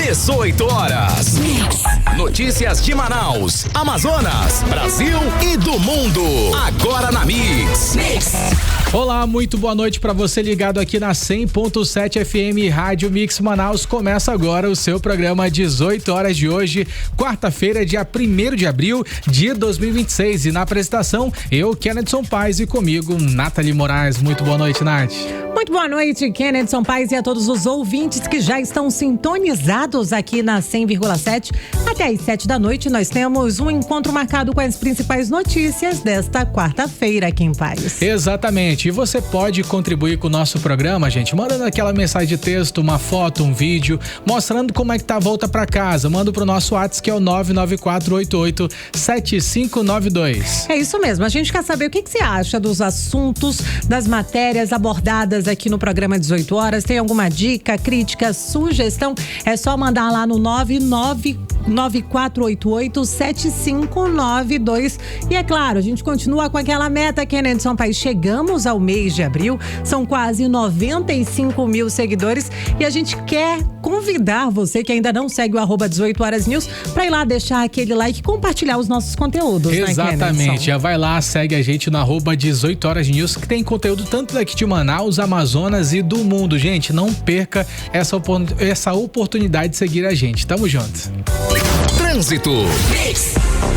18 horas. Notícias de Manaus, Amazonas, Brasil e do mundo. Agora na Mix. Olá, muito boa noite para você ligado aqui na 100.7 FM Rádio Mix Manaus. Começa agora o seu programa 18 horas de hoje, quarta-feira, dia 1º de abril de 2026. E na apresentação, eu, Kennedson Paz, e comigo, Nathalie Moraes. Muito boa noite, Nath. Muito boa noite, Kennedson Paz, e a todos os ouvintes que já estão sintonizados aqui na 100,7. Até às 7 da noite nós temos um encontro marcado com as principais notícias desta quarta-feira aqui em Paz. Exatamente, e você pode contribuir com o nosso programa, gente, mandando aquela mensagem de texto, uma foto, um vídeo, mostrando como é que tá a volta pra casa. Manda pro nosso WhatsApp, que é o 994887592. É isso mesmo, a gente quer saber o que você acha dos assuntos, das matérias abordadas aqui no programa 18 horas. Tem alguma dica, crítica, sugestão? É só mandar lá no 994887592. E é claro, a gente continua com aquela meta, Kennedson Paz. Chegamos ao mês de abril, são quase 95 mil seguidores e a gente quer convidar você que ainda não segue o @18horasnews para ir lá deixar aquele like e compartilhar os nossos conteúdos. Exatamente, né, já vai lá, segue a gente no @18horasnews, que tem conteúdo tanto daqui de Manaus, Amazonas e do mundo. Gente, não perca essa oportunidade de seguir a gente. Tamo junto. Trânsito.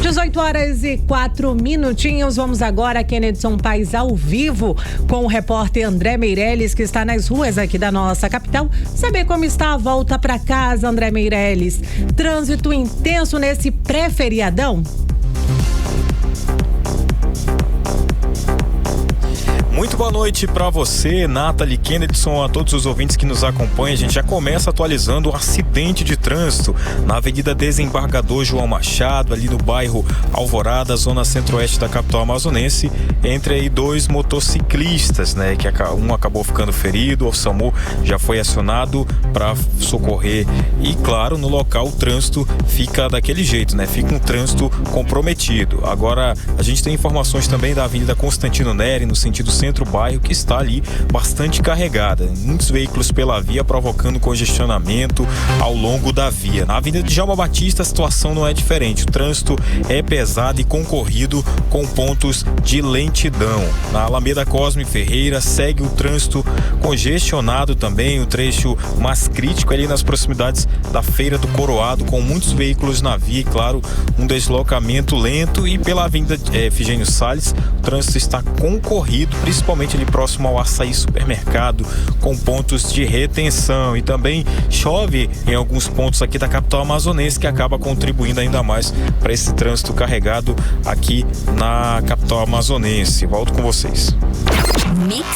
18 horas e 4 minutinhos. Vamos agora, Kennedson Paz, ao vivo com o repórter André Meirelles, que está nas ruas aqui da nossa capital. Saber como está a volta para casa, André Meirelles. Trânsito intenso nesse pré-feriadão? Muito boa noite para você, Nathalie, Kennedson, a todos os ouvintes que nos acompanham. A gente já começa atualizando o acidente de trânsito na Avenida Desembargador João Machado, ali no bairro Alvorada, zona centro-oeste da capital amazonense, entre aí dois motociclistas, né, que um acabou ficando ferido. O SAMU já foi acionado para socorrer e, claro, no local o trânsito fica daquele jeito, né, fica um trânsito comprometido. Agora, a gente tem informações também da Avenida Constantino Neri, no sentido centro-bairro, que está ali bastante carregada. Muitos veículos pela via, provocando congestionamento ao longo da via. Na Avenida Djalma Batista a situação não é diferente. O trânsito é pesado e concorrido, com pontos de lentidão. Na Alameda Cosme Ferreira segue o trânsito congestionado também, o trecho mais crítico ali nas proximidades da Feira do Coroado, com muitos veículos na via e, claro, um deslocamento lento. E pela Avenida Efigênio Salles, o trânsito está concorrido, principalmente ali próximo ao Açaí Supermercado, com pontos de retenção. E também chove em alguns pontos aqui da capital amazonense, que acaba contribuindo ainda mais para esse trânsito carregado aqui na capital amazonense. Volto com vocês. Mix.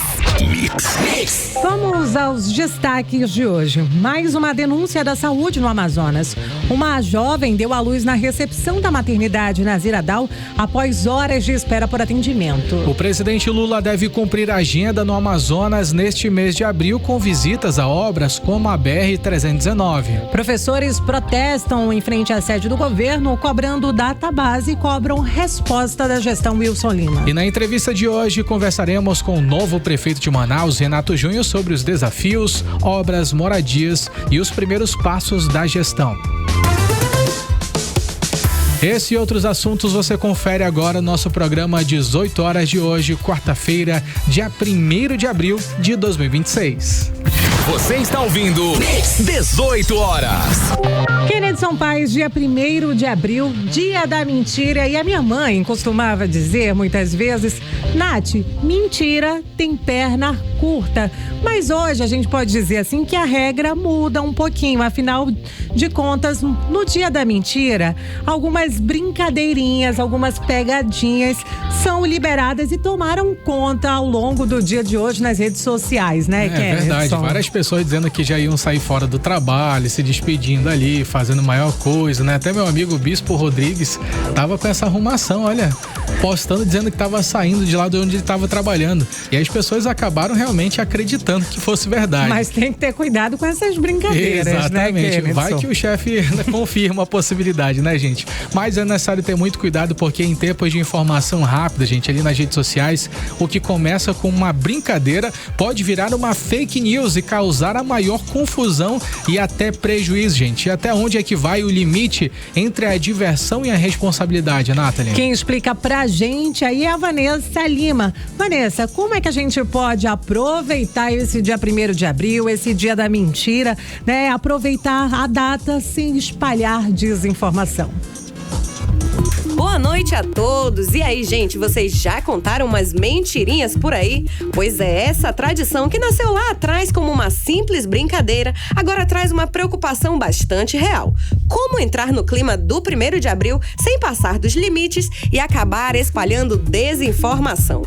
Vamos aos destaques de hoje. Mais uma denúncia da saúde no Amazonas. Uma jovem deu à luz na recepção da maternidade na Ziradal após horas de espera por atendimento. O presidente Lula deve cumprir a agenda no Amazonas neste mês de abril, com visitas a obras como a BR-319. Professores protestam em frente à sede do governo, cobrando database e cobram resposta da gestão Wilson Lima. E na entrevista de hoje conversaremos com o novo prefeito de Manaus, Renato Júnior, sobre os desafios, obras, moradias e os primeiros passos da gestão. Esse e outros assuntos você confere agora no nosso programa 18 horas de hoje, quarta-feira, dia 1º de abril de 2026. Você está ouvindo 18 horas. Kennedson Paz, dia 1º de abril, dia da mentira. E a minha mãe costumava dizer muitas vezes: Nath, mentira tem perna curta. Mas hoje a gente pode dizer assim que a regra muda um pouquinho. Afinal de contas, no dia da mentira, algumas brincadeirinhas, algumas pegadinhas são liberadas e tomaram conta ao longo do dia de hoje nas redes sociais, né, Kennedson? É verdade, várias pessoas dizendo que já iam sair fora do trabalho, se despedindo ali, fazendo maior coisa, né? Até meu amigo Bispo Rodrigues tava com essa arrumação, olha, postando, dizendo que tava saindo de lá de onde ele tava trabalhando. E as pessoas acabaram realmente acreditando que fosse verdade. Mas tem que ter cuidado com essas brincadeiras, exatamente, né, vai que o chefe confirma a possibilidade, né, gente? Mas é necessário ter muito cuidado, porque em tempos de informação rápida, gente, ali nas redes sociais, o que começa com uma brincadeira pode virar uma fake news e causar causar a maior confusão e até prejuízo, gente. E até onde é que vai o limite entre a diversão e a responsabilidade, Nathalie? Quem explica pra gente aí é a Vanessa Lima. Vanessa, como é que a gente pode aproveitar esse dia 1º de abril, esse dia da mentira, né? Aproveitar a data sem espalhar desinformação. Boa noite a todos. E aí, gente, vocês já contaram umas mentirinhas por aí? Pois é, essa tradição que nasceu lá atrás como uma simples brincadeira, agora traz uma preocupação bastante real. Como entrar no clima do 1º de abril sem passar dos limites e acabar espalhando desinformação?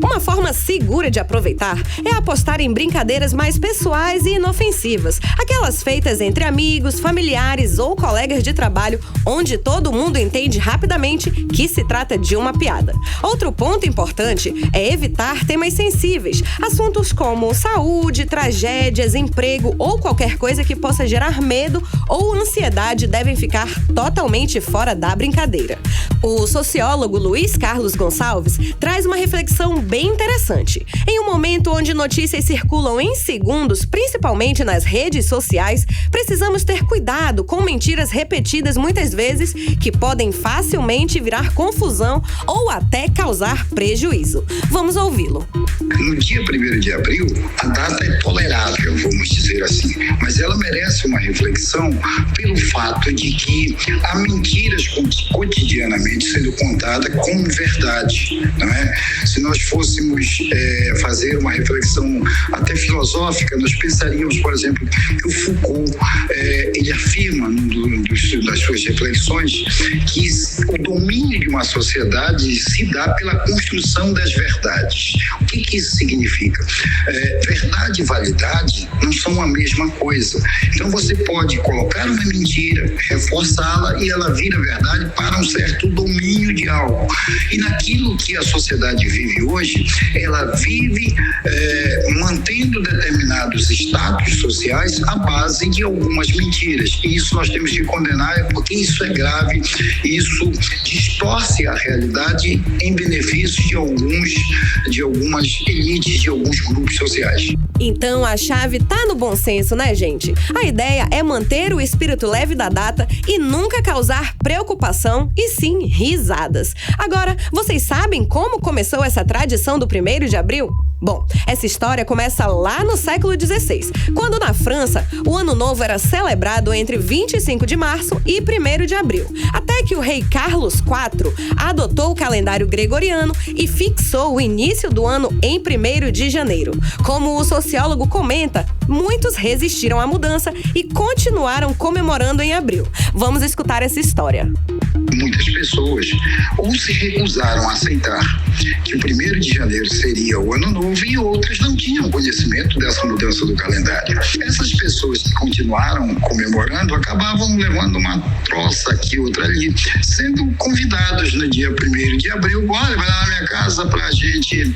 Uma forma segura de aproveitar é apostar em brincadeiras mais pessoais e inofensivas, aquelas feitas entre amigos, familiares ou colegas de trabalho, onde todo mundo entende rapidamente que se trata de uma piada. Outro ponto importante é evitar temas sensíveis, assuntos como saúde, tragédias, emprego ou qualquer coisa que possa gerar medo ou ansiedade devem ficar totalmente fora da brincadeira. O sociólogo Luiz Carlos Gonçalves traz uma reflexão bem interessante. Em um momento onde notícias circulam em segundos, principalmente nas redes sociais, precisamos ter cuidado com mentiras repetidas muitas vezes que podem facilmente virar confusão ou até causar prejuízo. Vamos ouvi-lo. No dia 1º de abril, a data é tolerável, vamos dizer assim, mas ela merece uma reflexão pelo fato de que há mentiras cotidianamente sendo contadas como verdade, não é? Se nós fôssemos fazer uma reflexão até filosófica, nós pensaríamos, por exemplo, que o Foucault ele afirma das suas reflexões que o domínio de uma sociedade se dá pela construção das verdades. O que isso significa? Verdade e validade não são a mesma coisa. Então você pode colocar uma mentira, reforçá-la e ela vira verdade para um certo domínio de algo. E naquilo que a sociedade vive hoje, ela vive mantendo determinados status sociais à base de algumas mentiras. E isso nós temos que condenar, porque isso é grave, isso distorce a realidade em benefício de algumas elites, de alguns grupos sociais. Então a chave tá no bom senso, né, gente? A ideia é manter o espírito leve da data e nunca causar preocupação e sim risadas. Agora, vocês sabem como começou essa tradição do 1º de abril? Bom, essa história começa lá no século XVI, quando na França o Ano Novo era celebrado entre 25 de março e 1º de abril, até que o rei Carlos IV adotou o calendário gregoriano e fixou o início do ano em 1º de janeiro. Como o sociólogo comenta, muitos resistiram à mudança e continuaram comemorando em abril. Vamos escutar essa história. Muitas pessoas ou se recusaram a aceitar que o 1º de janeiro seria o Ano Novo e outras não tinham conhecimento dessa mudança do calendário. Essas pessoas que continuaram comemorando acabavam levando uma troça aqui, outra ali, sendo convidados no dia 1º de abril, olha, vai lá na minha casa pra gente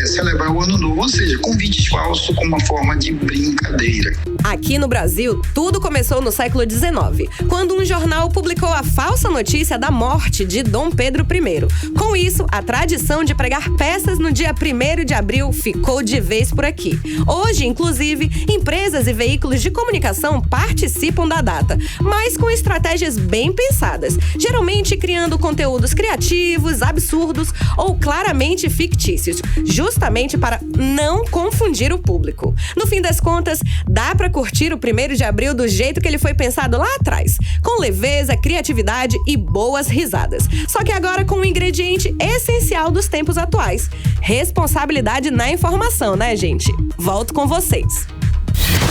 celebrar o Ano Novo, ou seja, convites falsos com uma forma de brincadeira. Aqui no Brasil, tudo começou no século XIX, quando um jornal publicou a falsa notícia da morte de Dom Pedro I. Com isso, a tradição de pregar peças no dia 1º de abril ficou de vez por aqui. Hoje, inclusive, empresas e veículos de comunicação participam da data, mas com estratégias bem pensadas, geralmente criando conteúdos criativos, absurdos ou claramente fictícios, justamente para não confundir o público. No fim das contas, dá para curtir o 1º de abril do jeito que ele foi pensado lá atrás, com leveza, criatividade e boas risadas. Só que agora com um ingrediente essencial dos tempos atuais: responsabilidade na informação, né, gente? Volto com vocês.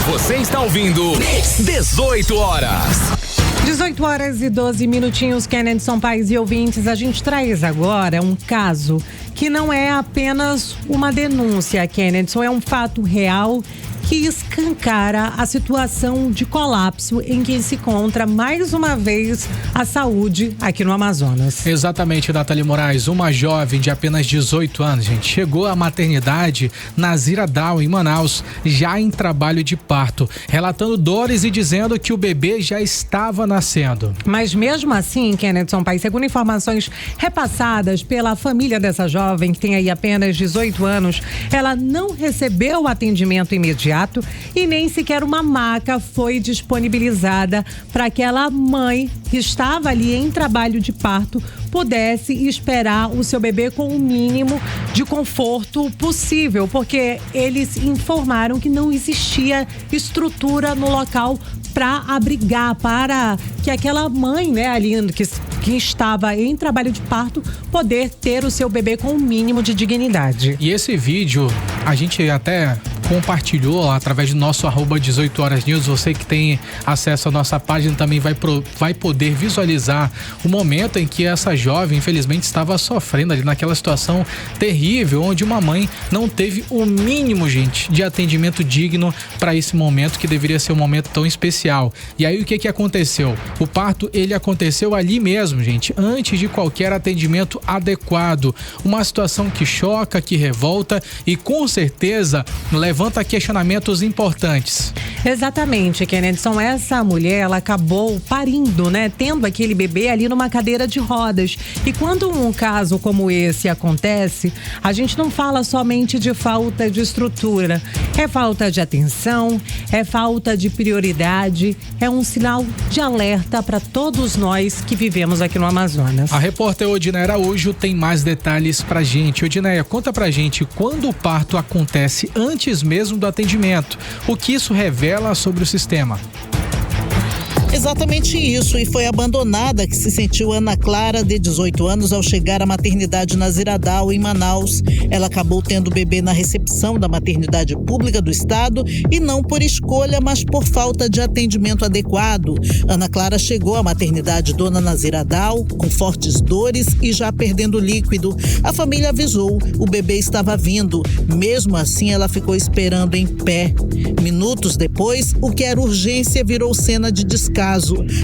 Você está ouvindo 18 horas. 18 horas e 12 minutinhos, Kennedson Paes e ouvintes. A gente traz agora um caso que não é apenas uma denúncia, Kennedson, é um fato real que escancara a situação de colapso em que se encontra mais uma vez a saúde aqui no Amazonas. Exatamente, Nathalie Moraes. Uma jovem de apenas 18 anos, gente, chegou à maternidade Nazira Down, em Manaus, já em trabalho de parto, relatando dores e dizendo que o bebê já estava nascendo. Mas mesmo assim, Kennedson Paes, segundo informações repassadas pela família dessa jovem, que tem aí apenas 18 anos, ela não recebeu o atendimento imediato imediato e nem sequer uma maca foi disponibilizada para aquela mãe que estava ali em trabalho de parto pudesse esperar o seu bebê com o mínimo de conforto possível, porque eles informaram que não existia estrutura no local para abrigar, para que aquela mãe, né, ali que estava em trabalho de parto, poder ter o seu bebê com o mínimo de dignidade. E esse vídeo a gente até compartilhou através do nosso @18horasnews. Você que tem acesso à nossa página também vai poder visualizar o momento em que essa jovem, infelizmente, estava sofrendo ali naquela situação terrível, onde uma mãe não teve o mínimo, gente, de atendimento digno para esse momento que deveria ser um momento tão especial. E aí o que aconteceu? O parto, ele aconteceu ali mesmo, gente, antes de qualquer atendimento adequado. Uma situação que choca, que revolta e com certeza levanta questionamentos importantes. Exatamente, Kennedson. Essa mulher, ela acabou parindo, né? Tendo aquele bebê ali numa cadeira de rodas. E quando um caso como esse acontece, a gente não fala somente de falta de estrutura. É falta de atenção, é falta de prioridade, é um sinal de alerta para todos nós que vivemos aqui no Amazonas. A repórter Odineia Araújo tem mais detalhes pra gente. Odineia, conta pra gente quando o parto acontece antes mesmo do atendimento. O que isso revela sobre o sistema? Exatamente isso, e foi abandonada que se sentiu Ana Clara, de 18 anos, ao chegar à maternidade Naziradal, em Manaus. Ela acabou tendo o bebê na recepção da maternidade pública do estado e não por escolha, mas por falta de atendimento adequado. Ana Clara chegou à maternidade Dona Naziradal com fortes dores e já perdendo líquido. A família avisou, o bebê estava vindo. Mesmo assim, ela ficou esperando em pé. Minutos depois, o que era urgência virou cena de descaso.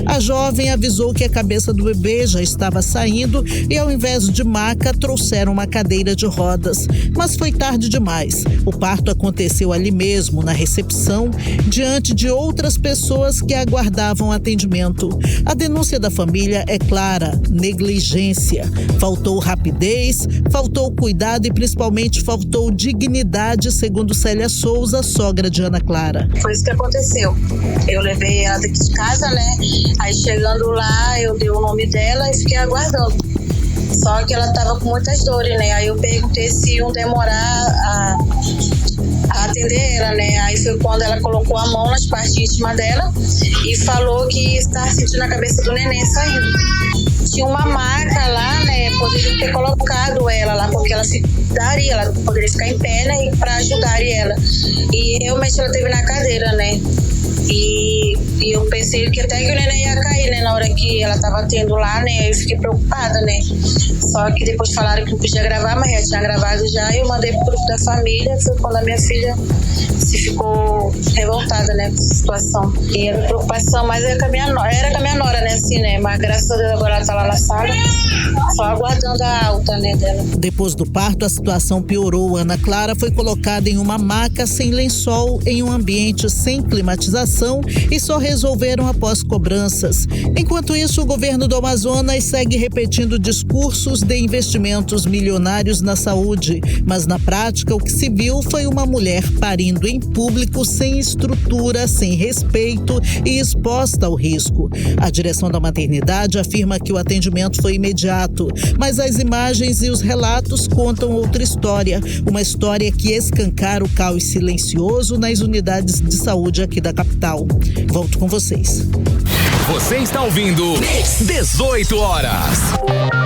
A jovem avisou que a cabeça do bebê já estava saindo e, ao invés de maca, trouxeram uma cadeira de rodas. Mas foi tarde demais. O parto aconteceu ali mesmo, na recepção, diante de outras pessoas que aguardavam atendimento. A denúncia da família é clara: negligência. Faltou rapidez, faltou cuidado e, principalmente, faltou dignidade, segundo Célia Souza, sogra de Ana Clara. Foi isso que aconteceu. Eu levei ela daqui de casa, né? Aí chegando lá, eu dei o nome dela e fiquei aguardando. Só que ela tava com muitas dores, né? Aí eu perguntei se iam demorar a atender ela, né? Aí foi quando ela colocou a mão nas partes íntimas dela e falou que estava sentindo a cabeça do neném saindo. Tinha uma maca lá, né? Poderia ter colocado ela lá, porque ela ela poderia ficar em pé, né? Pra ajudar ela. E realmente ela teve na cadeira, né? E eu pensei que até que o neném ia cair, né? Na hora que ela tava tendo lá, né? Eu fiquei preocupada, né? Só que depois falaram que não podia gravar, mas já tinha gravado já. E eu mandei pro grupo da família. Foi quando a minha filha se ficou revoltada, né? Com essa situação. E a minha preocupação mais era com a minha nora, né? Assim, né? Mas graças a Deus agora ela tá lá na sala, só aguardando a alta, né? Dela. Depois do parto, a situação piorou. Ana Clara foi colocada em uma maca sem lençol, em um ambiente sem climatização e só resolveram após cobranças. Enquanto isso, o governo do Amazonas segue repetindo discursos de investimentos milionários na saúde, mas na prática o que se viu foi uma mulher parindo em público, sem estrutura, sem respeito e exposta ao risco. A direção da maternidade afirma que o atendimento foi imediato, mas as imagens e os relatos contam outra história, uma história que escancara o caos silencioso nas unidades de saúde aqui da capital. Volto com vocês. Você está ouvindo 18 horas.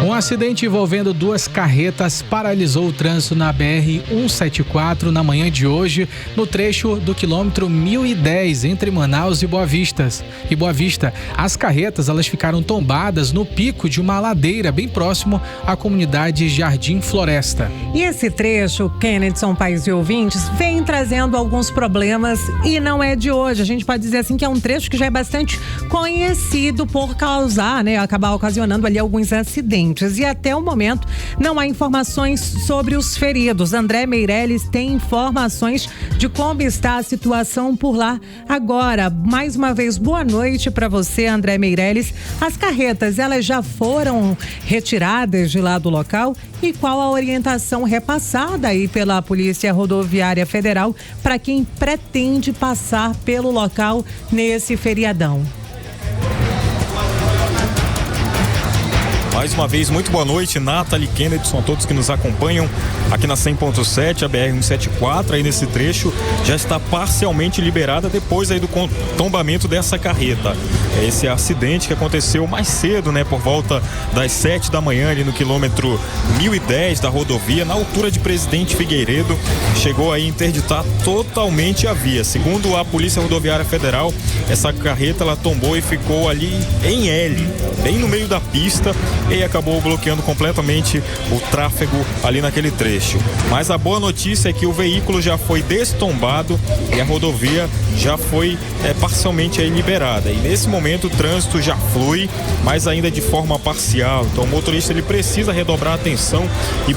Um acidente envolvendo duas carretas paralisou o trânsito na BR-174 na manhã de hoje, no trecho do quilômetro 1010, entre Manaus e Boa Vista. As carretas, elas ficaram tombadas no pico de uma ladeira bem próximo à comunidade Jardim Floresta. E esse trecho, Kennedson, pais e ouvintes, vem trazendo alguns problemas e não é de hoje. A gente pode dizer assim que é um trecho trecho que já é bastante conhecido por causar, né, acabar ocasionando ali alguns acidentes. E até o momento não há informações sobre os feridos. André Meirelles tem informações de como está a situação por lá agora. Mais uma vez, boa noite para você, André Meirelles. As carretas, elas já foram retiradas de lá do local? E qual a orientação repassada aí pela Polícia Rodoviária Federal para quem pretende passar pelo local nesse feriadão? Mais uma vez, muito boa noite, Nathalie, Kennedy, são todos que nos acompanham aqui na 100.7, a BR-174, aí nesse trecho já está parcialmente liberada depois aí do tombamento dessa carreta. Esse acidente que aconteceu mais cedo, né, por volta das 7 da manhã, ali no quilômetro 1010 da rodovia, na altura de Presidente Figueiredo, chegou a interditar totalmente a via. Segundo a Polícia Rodoviária Federal, essa carreta ela tombou e ficou ali em L, bem no meio da pista, e acabou bloqueando completamente o tráfego ali naquele trecho. Mas a boa notícia é que o veículo já foi destombado e a rodovia já foi parcialmente aí liberada. E nesse momento o trânsito já flui, mas ainda de forma parcial. Então o motorista ele precisa redobrar a atenção e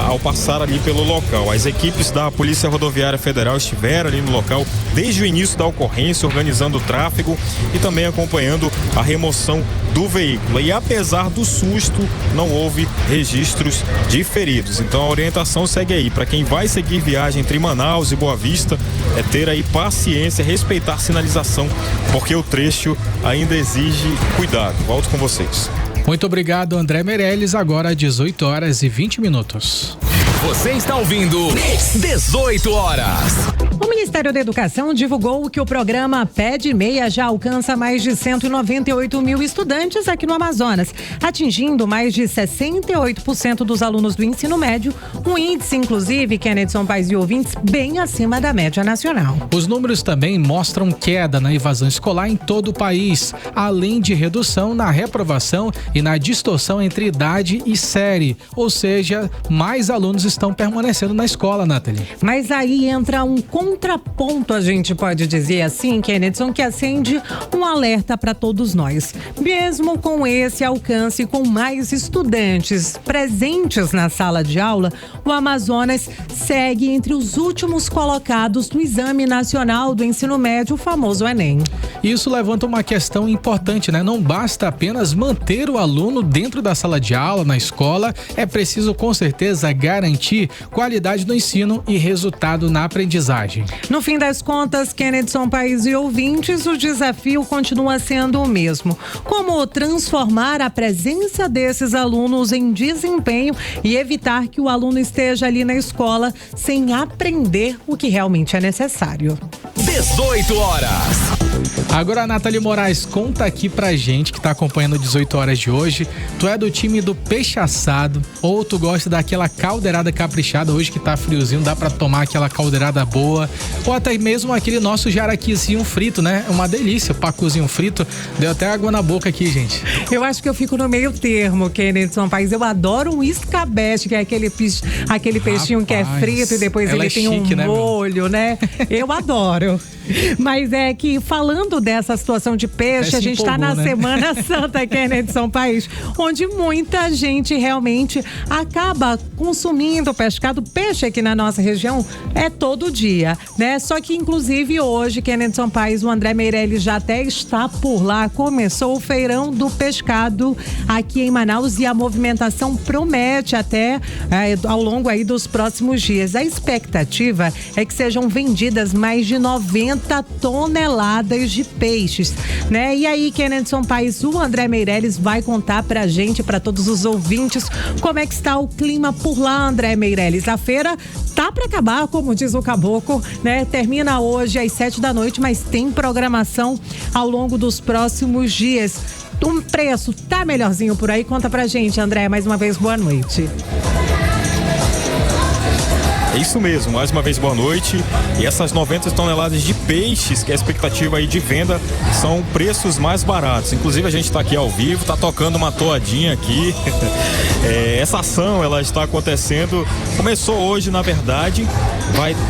ao passar ali pelo local. As equipes da Polícia Rodoviária Federal estiveram ali no local desde o início da ocorrência, organizando o tráfego e também acompanhando a remoção do veículo. E apesar do susto, não houve registros de feridos. Então a orientação segue aí. Para quem vai seguir viagem entre Manaus e Boa Vista, é ter aí paciência, respeitar a sinalização, porque o trecho ainda exige cuidado. Volto com vocês. Muito obrigado, André Meirelles. Agora 18h20. Você está ouvindo 18 horas. O Ministério da Educação divulgou que o programa Pé de Meia já alcança mais de 198 mil estudantes aqui no Amazonas, atingindo mais de 68% dos alunos do ensino médio, um índice, inclusive, Kennedy Paes e ouvintes, bem acima da média nacional. Os números também mostram queda na evasão escolar em todo o país, além de redução na reprovação e na distorção entre idade e série, ou seja, mais alunos estão permanecendo na escola, Nathalie. Mas aí entra um contraponto, a gente pode dizer assim, Kennedy, que acende um alerta para todos nós. Mesmo com esse alcance, com mais estudantes presentes na sala de aula, o Amazonas segue entre os últimos colocados no Exame Nacional do Ensino Médio, o famoso Enem. Isso levanta uma questão importante, né? Não basta apenas manter o aluno dentro da sala de aula, na escola, é preciso com certeza garantir qualidade do ensino e resultado na aprendizagem. No fim das contas, Kennedy Paes e ouvintes, o desafio continua sendo o mesmo. Como transformar a presença desses alunos em desempenho e evitar que o aluno esteja ali na escola sem aprender o que realmente é necessário. 18 horas. Agora, Nathalie Moraes, conta aqui pra gente que tá acompanhando 18 horas de hoje. Tu é do time do peixe assado ou tu gosta daquela caldeirada caprichada? Hoje que tá friozinho, dá pra tomar aquela caldeirada boa, ou até mesmo aquele nosso jaraquizinho frito, né? Uma delícia, pacuzinho frito. Deu até água na boca aqui, gente. Eu acho que eu fico no meio termo, Kennedy Paes. Eu adoro um escabeche, que é aquele peixinho que é frito e depois ele tem chique, um molho, né? Eu adoro. Mas é que falando dessa situação de peixe, a gente está na Semana Santa, Kennedy Paes, onde muita gente realmente acaba consumindo pescado. Peixe aqui na nossa região é todo dia, né? Só que inclusive hoje, Kennedy Paes, o André Meirelles já até está por lá. Começou o feirão do pescado aqui em Manaus e a movimentação promete até ao longo aí dos próximos dias. A expectativa é que sejam vendidas mais de 90 toneladas de peixes, né? E aí, Kennedy Paes, o André Meirelles vai contar pra gente, pra todos os ouvintes, como é que está o clima por lá, André Meirelles. A feira tá pra acabar, como diz o caboclo, né? Termina hoje às 7 da noite, mas tem programação ao longo dos próximos dias. O preço tá melhorzinho por aí? Conta pra gente, André, mais uma vez, boa noite. É isso mesmo, mais uma vez boa noite. E essas 90 toneladas de peixes, que é a expectativa aí de venda, são preços mais baratos. Inclusive a gente está aqui ao vivo, tá tocando uma toadinha aqui. Essa ação, ela está acontecendo, começou hoje na verdade,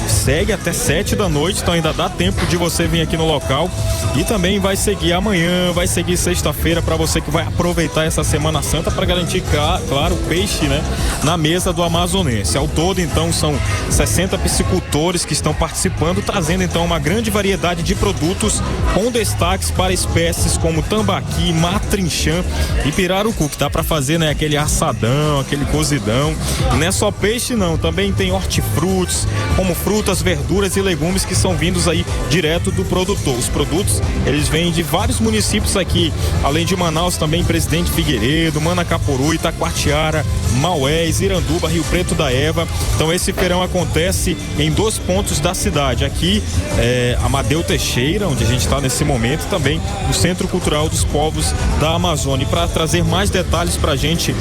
segue até 7 da noite, então ainda dá tempo de você vir aqui no local E também vai seguir amanhã, vai seguir sexta-feira para você que vai aproveitar essa Semana Santa para garantir, claro, peixe, né, na mesa do amazonense. Ao todo, então, são 60 piscicultores que estão participando, trazendo então uma grande variedade de produtos com destaques para espécies como tambaqui, matrinchã e pirarucu, que dá para fazer, né, aquele assadão, aquele cozidão. E não é só peixe não, também tem hortifrutis, como frutas, verduras e legumes que são vindos aí direto do produtor. Os produtos, eles vêm de vários municípios aqui, além de Manaus, também Presidente Figueiredo, Manacapuru, Itacoatiara, Maués, Iranduba, Rio Preto da Eva. Então esse feirão acontece em 2 pontos da cidade. Aqui Amadeu Teixeira, onde a gente está nesse momento, também no Centro Cultural dos Povos da Amazônia. E para trazer mais detalhes para a gente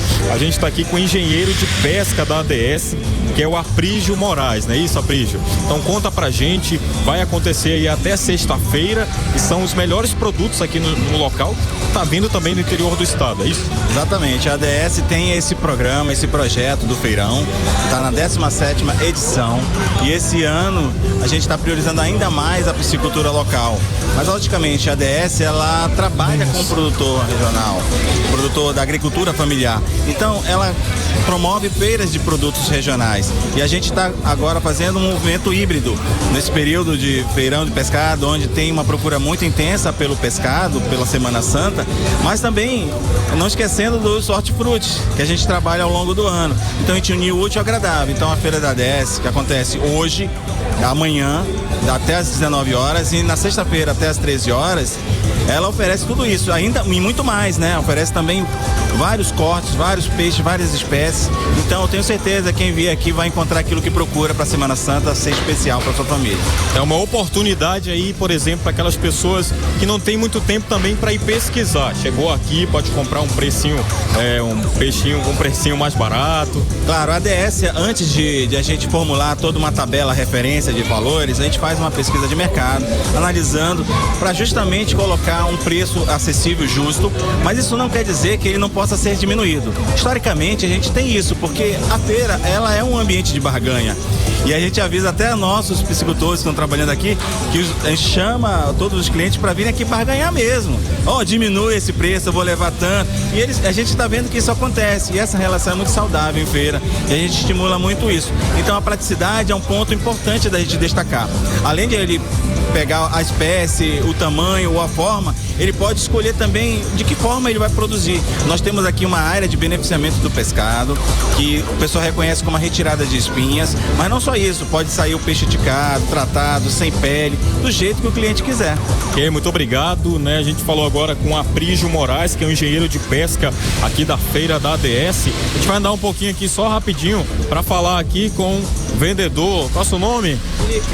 está aqui com o engenheiro de pesca da ADS, que é o Aprígio Moraes, não é isso, Aprígio? Então conta pra gente, vai acontecer aí até sexta-feira e são os melhores produtos aqui no local, tá vindo também do interior do estado, é isso? Exatamente, a ADS tem esse programa, esse projeto do feirão, tá na 17ª edição e esse ano a gente está priorizando ainda mais a piscicultura local. Mas logicamente a ADS ela trabalha com o produtor regional, produtor da agricultura familiar. Então ela promove feiras de produtos regionais. E a gente está agora fazendo um movimento híbrido nesse período de feirão de pescado, onde tem uma procura muito intensa pelo pescado, pela Semana Santa, mas também não esquecendo dos hortifrutis, que a gente trabalha ao longo do ano. Então a gente uniu o útil ao agradável. Então a Feira da ADS, que acontece hoje, amanhã, até às 19 horas e na sexta-feira até às 13 horas, ela oferece tudo isso, ainda e muito mais, né? Oferece também vários cortes, vários peixes, várias espécies. Então eu tenho certeza que quem vier aqui vai encontrar aquilo que procura para a Semana Santa ser especial para sua família. É uma oportunidade aí, por exemplo, para aquelas pessoas que não tem muito tempo também para ir pesquisar. Chegou aqui, pode comprar um precinho, um peixinho com um precinho mais barato. Claro, a ADS, antes de a gente formular toda uma tabela referência de valores, a gente faz uma pesquisa de mercado, analisando para justamente colocar um preço acessível, justo, mas isso não quer dizer que ele não possa ser diminuído. Historicamente a gente tem isso, porque a feira ela é um ambiente de barganha. E a gente avisa até nossos piscicultores que estão trabalhando aqui, que a gente chama todos os clientes para virem aqui barganhar mesmo. Diminui esse preço, eu vou levar tanto. E a gente está vendo que isso acontece. E essa relação é muito saudável em feira. E a gente estimula muito isso. Então a praticidade é um ponto importante da gente destacar. Além de ele pegar a espécie, o tamanho ou a forma, ele pode escolher também de que forma ele vai produzir. Nós temos aqui uma área de beneficiamento do pescado, que o pessoal reconhece como a retirada de espinhas, mas não só isso, pode sair o peixe ticado, tratado, sem pele, do jeito que o cliente quiser. Ok, muito obrigado, né? A gente falou agora com o Aprígio Moraes, que é um engenheiro de pesca aqui da feira da ADS. A gente vai andar um pouquinho aqui só rapidinho para falar aqui com o vendedor. Qual é o seu nome?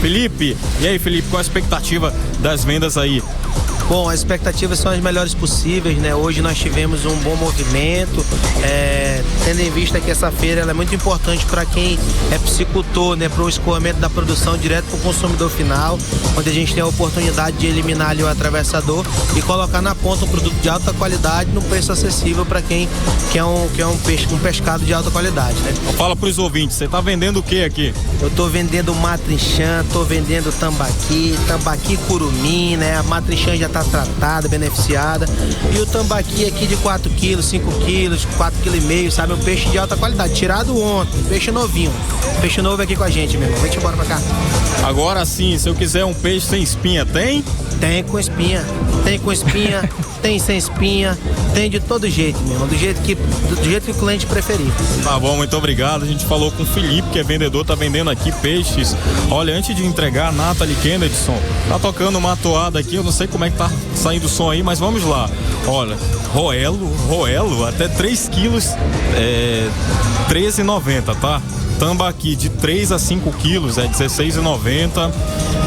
Felipe. E aí, Felipe, qual a expectativa das vendas aí? Bom, as expectativas são as melhores possíveis, né? Hoje nós tivemos um bom movimento, tendo em vista que essa feira ela é muito importante para quem é piscicultor, né? Para o escoamento da produção direto para o consumidor final, onde a gente tem a oportunidade de eliminar ali o atravessador e colocar na ponta um produto de alta qualidade no preço acessível para quem quer um pescado de alta qualidade, né? Fala para os ouvintes, você está vendendo o que aqui? Eu estou vendendo matrinchã, estou vendendo tambaqui curumim, né? A matrinchã já está tratada, beneficiada. E o tambaqui aqui de 4 quilos, 5 quilos, 4,5 kg, sabe? Um peixe de alta qualidade, tirado ontem, peixe novinho. Peixe novo aqui com a gente, meu irmão. Vem embora pra cá. Agora sim, se eu quiser um peixe sem espinha, tem? Tem com espinha. Tem com espinha, tem sem espinha, tem de todo jeito, meu irmão. Do jeito que o cliente preferir. Tá bom, muito obrigado. A gente falou com o Felipe, que é vendedor, tá vendendo aqui peixes. Olha, antes de entregar, a Nathalie Kennedson tá tocando uma toada aqui, eu não sei como é que tá saindo o som aí, mas vamos lá. Olha, roelo, até 3 quilos, R$13,90, tá? Tambaqui de 3 a 5 quilos é R$16,90,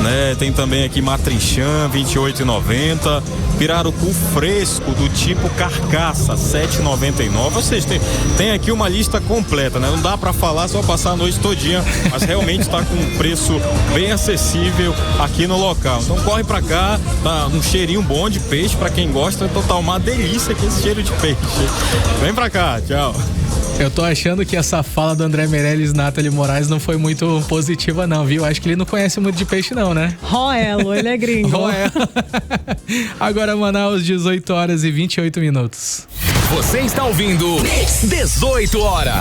né? Tem também aqui matrinchã, R$28,90. Pirarucu fresco do tipo carcaça, R$7,99. Ou seja, tem aqui uma lista completa, né? Não dá pra falar, só passar a noite todinha, mas realmente tá com um preço bem acessível aqui no local. Então corre pra cá, tá um cheirinho bom de peixe pra quem gosta, então tá uma delícia aqui esse cheiro de peixe. Vem pra cá, tchau. Eu tô achando que essa fala do André Meirelles, Nathalie Moraes não foi muito positiva não, viu? Acho que ele não conhece muito de peixe não, né? Roelo, ele é gringo. Roelo. Agora Manaus, 18 horas e 28 minutos. Você está ouvindo 18 horas.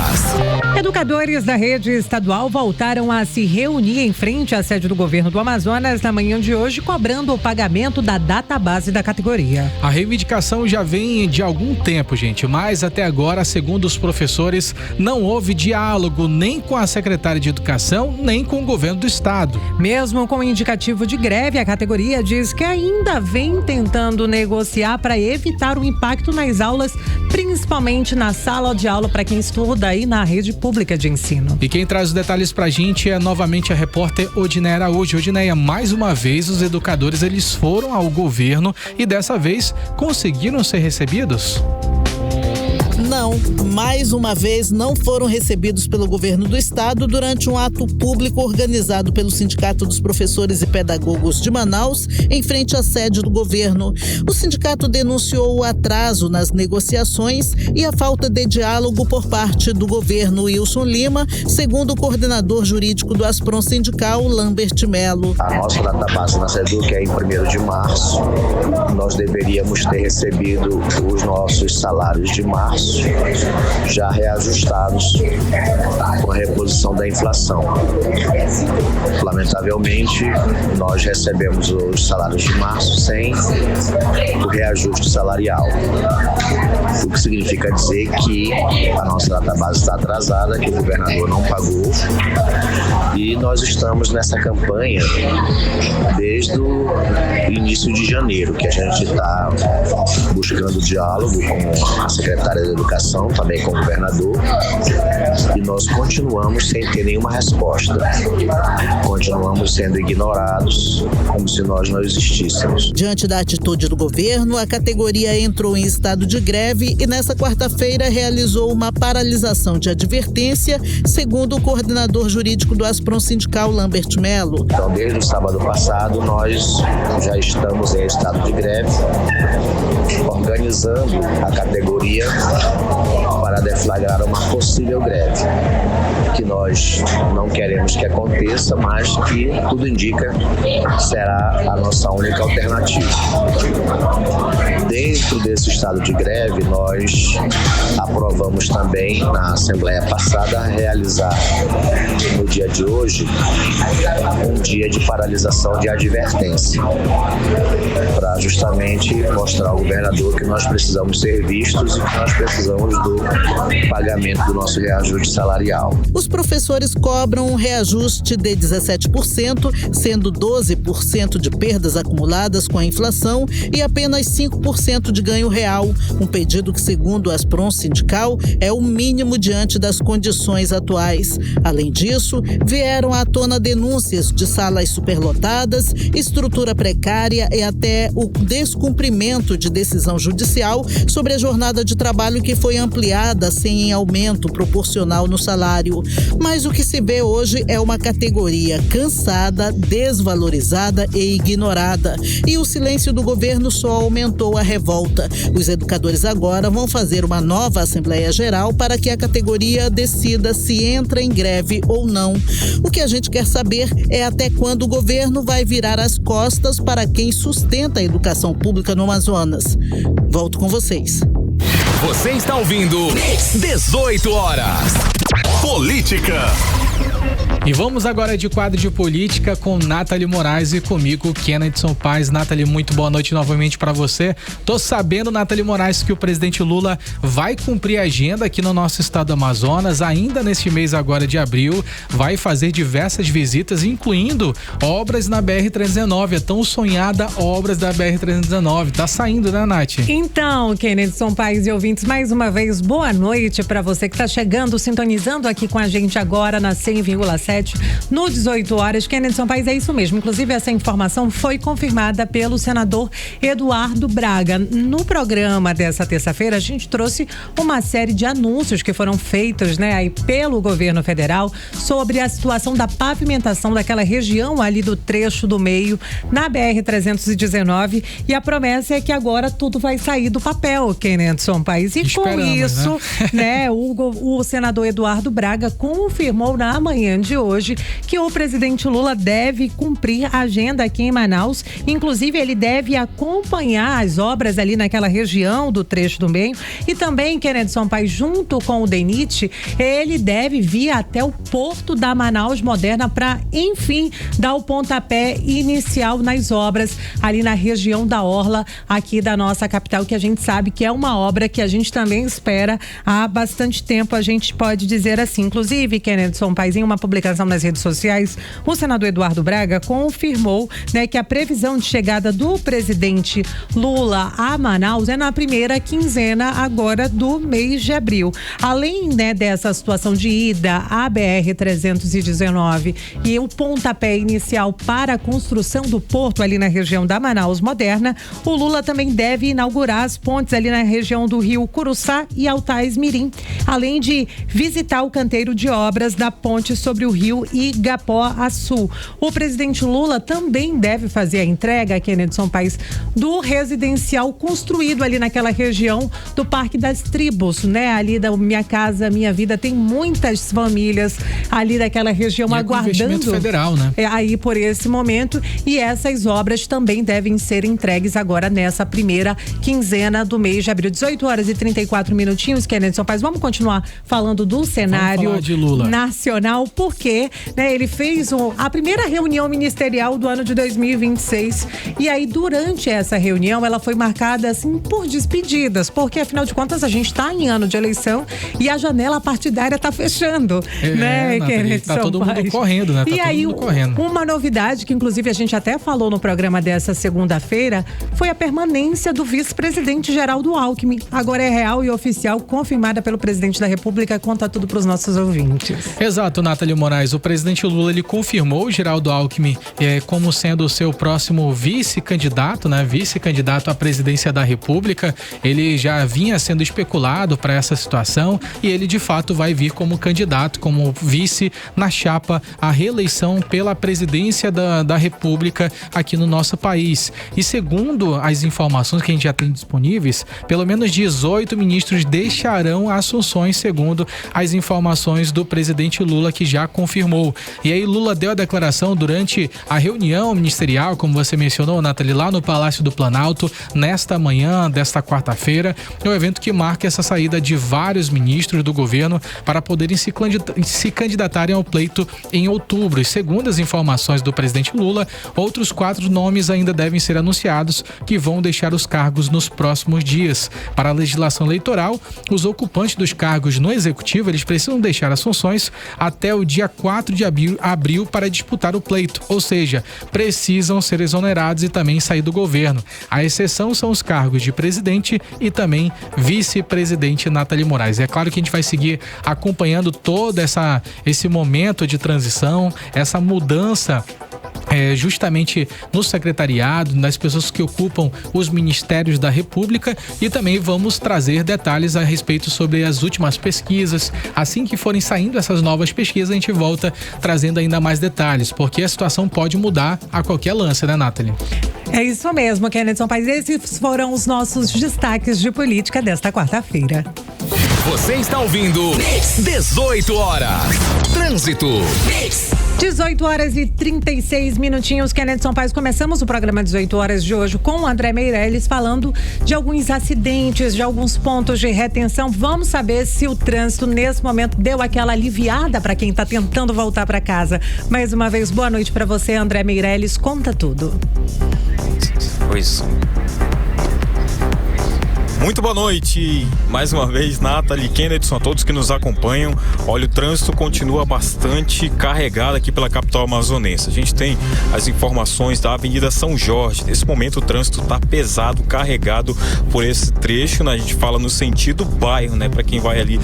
Educadores da rede estadual voltaram a se reunir em frente à sede do governo do Amazonas na manhã de hoje, cobrando o pagamento da database da categoria. A reivindicação já vem de algum tempo, gente, mas até agora, segundo os professores, não houve diálogo nem com a secretária de Educação, nem com o governo do estado. Mesmo com o indicativo de greve, a categoria diz que ainda vem tentando negociar para evitar o impacto nas aulas, principalmente na sala de aula para quem estuda aí na rede pública de ensino. E quem traz os detalhes pra gente é novamente a repórter Odineia Araújo. Odineia, mais uma vez os educadores eles foram ao governo e dessa vez conseguiram ser recebidos? Não, mais uma vez não foram recebidos pelo governo do estado durante um ato público organizado pelo Sindicato dos Professores e Pedagogos de Manaus, em frente à sede do governo. O sindicato denunciou o atraso nas negociações e a falta de diálogo por parte do governo. Wilson Lima, segundo o coordenador jurídico do Aspron Sindical, Lambert Melo. A nossa database na SEDUC é em 1º de março. Nós deveríamos ter recebido os nossos salários de março, já reajustados com a reposição da inflação. Lamentavelmente, nós recebemos os salários de março sem o reajuste salarial, o que significa dizer que a nossa database está atrasada, que o governador não pagou, e nós estamos nessa campanha desde o início de janeiro, que a gente está buscando diálogo com a secretária de Educação, também com o governador, e nós continuamos sem ter nenhuma resposta. Continuamos sendo ignorados, como se nós não existíssemos. Diante da atitude do governo, a categoria entrou em estado de greve e nesta quarta-feira realizou uma paralisação de advertência, segundo o coordenador jurídico do Aspron Sindical, Lambert Melo. Então, desde o sábado passado, nós já estamos em estado de greve, organizando a categoria para deflagrar uma possível greve, que nós não queremos que aconteça, mas que tudo indica será a nossa única alternativa. Dentro desse estado de greve, nós aprovamos também na Assembleia passada realizar no dia de hoje um dia de paralisação de advertência, para justamente mostrar ao governador que nós precisamos ser vistos e que nós precisamos do pagamento do nosso reajuste salarial. Os professores cobram um reajuste de 17%, sendo 12% de perdas acumuladas com a inflação e apenas 5% de ganho real, um pedido que, segundo o Aspron Sindical, é o mínimo diante das condições atuais. Além disso, vieram à tona denúncias de salas superlotadas, estrutura precária e até o descumprimento de decisão judicial sobre a jornada de trabalho que foi ampliada sem aumento proporcional no salário. Mas o que se vê hoje é uma categoria cansada, desvalorizada e ignorada. E o silêncio do governo só aumentou a revolta. Os educadores agora vão fazer uma nova Assembleia Geral para que a categoria decida se entra em greve ou não. O que a gente quer saber é até quando o governo vai virar as costas para quem sustenta a educação pública no Amazonas. Volto com vocês. Você está ouvindo 18 horas. Política. E vamos agora de quadro de política com Nathalie Moraes e comigo, Kennedson Paes. Nathalie, muito boa noite novamente para você. Tô sabendo, Nathalie Moraes, que o presidente Lula vai cumprir a agenda aqui no nosso estado do Amazonas, ainda neste mês agora de abril, vai fazer diversas visitas, incluindo obras na BR-319, a tão sonhada obras da BR-319. Tá saindo, né, Nath? Então, Kennedson Paes e ouvintes, mais uma vez, boa noite para você que tá chegando, sintonizando aqui com a gente agora na 100,7 no 18 horas. Kennedson Paes, é isso mesmo. Inclusive, essa informação foi confirmada pelo senador Eduardo Braga. No programa dessa terça-feira, a gente trouxe uma série de anúncios que foram feitos, né, aí pelo governo federal sobre a situação da pavimentação daquela região ali do trecho do meio na BR-319, e a promessa é que agora tudo vai sair do papel, Kennedson Paes. E com isso, né, o senador Eduardo Braga confirmou na manhã de hoje que o presidente Lula deve cumprir a agenda aqui em Manaus. Inclusive, ele deve acompanhar as obras ali naquela região do trecho do meio. E também, Kennedy Sampaio, junto com o DENIT, ele deve vir até o porto da Manaus Moderna para, enfim, dar o pontapé inicial nas obras ali na região da orla aqui da nossa capital, que a gente sabe que é uma obra que a gente também espera há bastante tempo, a gente pode dizer assim. Inclusive, Kennedy Sampaio, em uma publicação nas redes sociais, o senador Eduardo Braga confirmou, né, que a previsão de chegada do presidente Lula a Manaus é na primeira quinzena agora do mês de abril. Além, né, dessa situação de ida à BR-319 e o pontapé inicial para a construção do porto ali na região da Manaus Moderna, o Lula também deve inaugurar as pontes ali na região do Rio Curuçá e Altais Mirim, além de visitar o canteiro de obras da ponte sobre o rio Igapó-Açu. O presidente Lula também deve fazer a entrega, Kennedy Sampaio, do residencial construído ali naquela região do Parque das Tribos, né? Ali da Minha Casa Minha Vida, tem muitas famílias ali daquela região e aguardando. Investimento federal, né? Aí por esse momento, e essas obras também devem ser entregues agora nessa primeira quinzena do mês de abril. 18h34, Kennedy Sampaio. Vamos continuar falando do cenário de Lula nacional, porque, né, ele fez a primeira reunião ministerial do ano de 2026 e aí durante essa reunião ela foi marcada assim por despedidas, porque afinal de contas a gente está em ano de eleição e a janela partidária está fechando, né, Kennedy Tá todo mundo correndo, né? Tá e aí uma novidade que inclusive a gente até falou no programa dessa segunda-feira foi a permanência do vice-presidente Geraldo Alckmin. Agora é real e oficial, confirmada pelo presidente da República. Conta tudo para os nossos ouvintes. Exato, Nathalie Moraes. O presidente Lula, ele confirmou o Geraldo Alckmin como sendo o seu próximo vice-candidato, né? Vice-candidato à presidência da República. Ele já vinha sendo especulado para essa situação e ele de fato vai vir como candidato, como vice na chapa à reeleição pela presidência da República aqui no nosso país. E segundo as informações que a gente já tem disponíveis, pelo menos 18 ministros deixarão as funções, segundo as informações do presidente Lula, que já confirmou. E aí Lula deu a declaração durante a reunião ministerial, como você mencionou, Nathalie, lá no Palácio do Planalto, nesta manhã desta quarta-feira. É um evento que marca essa saída de vários ministros do governo para poderem se candidatarem ao pleito em outubro. E segundo as informações do presidente Lula, outros 4 nomes ainda devem ser anunciados que vão deixar os cargos nos próximos dias. Para a legislação eleitoral, os ocupantes dos cargos no executivo, eles precisam deixar as funções até o dia 4 de abril para disputar o pleito, ou seja, precisam ser exonerados e também sair do governo. A exceção são os cargos de presidente e também vice-presidente, Nathalie Moraes. É claro que a gente vai seguir acompanhando todo esse momento de transição, essa mudança justamente no secretariado, nas pessoas que ocupam os ministérios da República, e também vamos trazer detalhes a respeito sobre as últimas pesquisas. Assim que forem saindo essas novas pesquisas, a gente volta trazendo ainda mais detalhes, porque a situação pode mudar a qualquer lance, né, Nathalie? É isso mesmo, Kennedy Sampaio. Esses foram os nossos destaques de política desta quarta-feira. Você está ouvindo 18 horas. Trânsito. 18h36, Kennedy Sampaio. Começamos o programa 18 horas de hoje com o André Meirelles falando de alguns acidentes, de alguns pontos de retenção. Vamos saber se o trânsito nesse momento deu aquela aliviada para quem está tentando voltar para casa. Mais uma vez, boa noite para você, André Meirelles. Conta tudo. Pois. Muito boa noite, mais uma vez, Nathalie, Kennedy, a todos que nos acompanham. Olha, o trânsito continua bastante carregado aqui pela capital amazonense. A gente tem as informações da Avenida São Jorge. Nesse momento o trânsito está pesado, carregado por esse trecho, né? A gente fala no sentido bairro, né? Para quem vai ali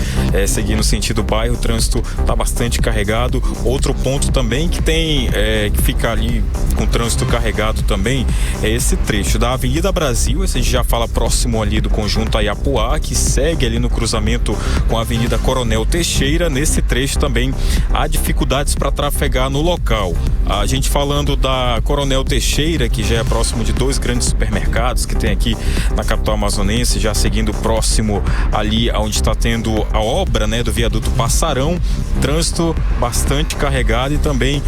seguir no sentido bairro, o trânsito está bastante carregado. Outro ponto também que tem, que fica ali com o trânsito carregado também, é esse trecho da Avenida Brasil. Esse a gente já fala próximo ali do conjunto Ayapuá, que segue ali no cruzamento com a Avenida Coronel Teixeira. Nesse trecho também há dificuldades para trafegar no local. A gente falando da Coronel Teixeira, que já é próximo de 2 grandes supermercados que tem aqui na capital amazonense, já seguindo próximo ali onde está tendo a obra, né, do viaduto Passarão, trânsito bastante carregado e também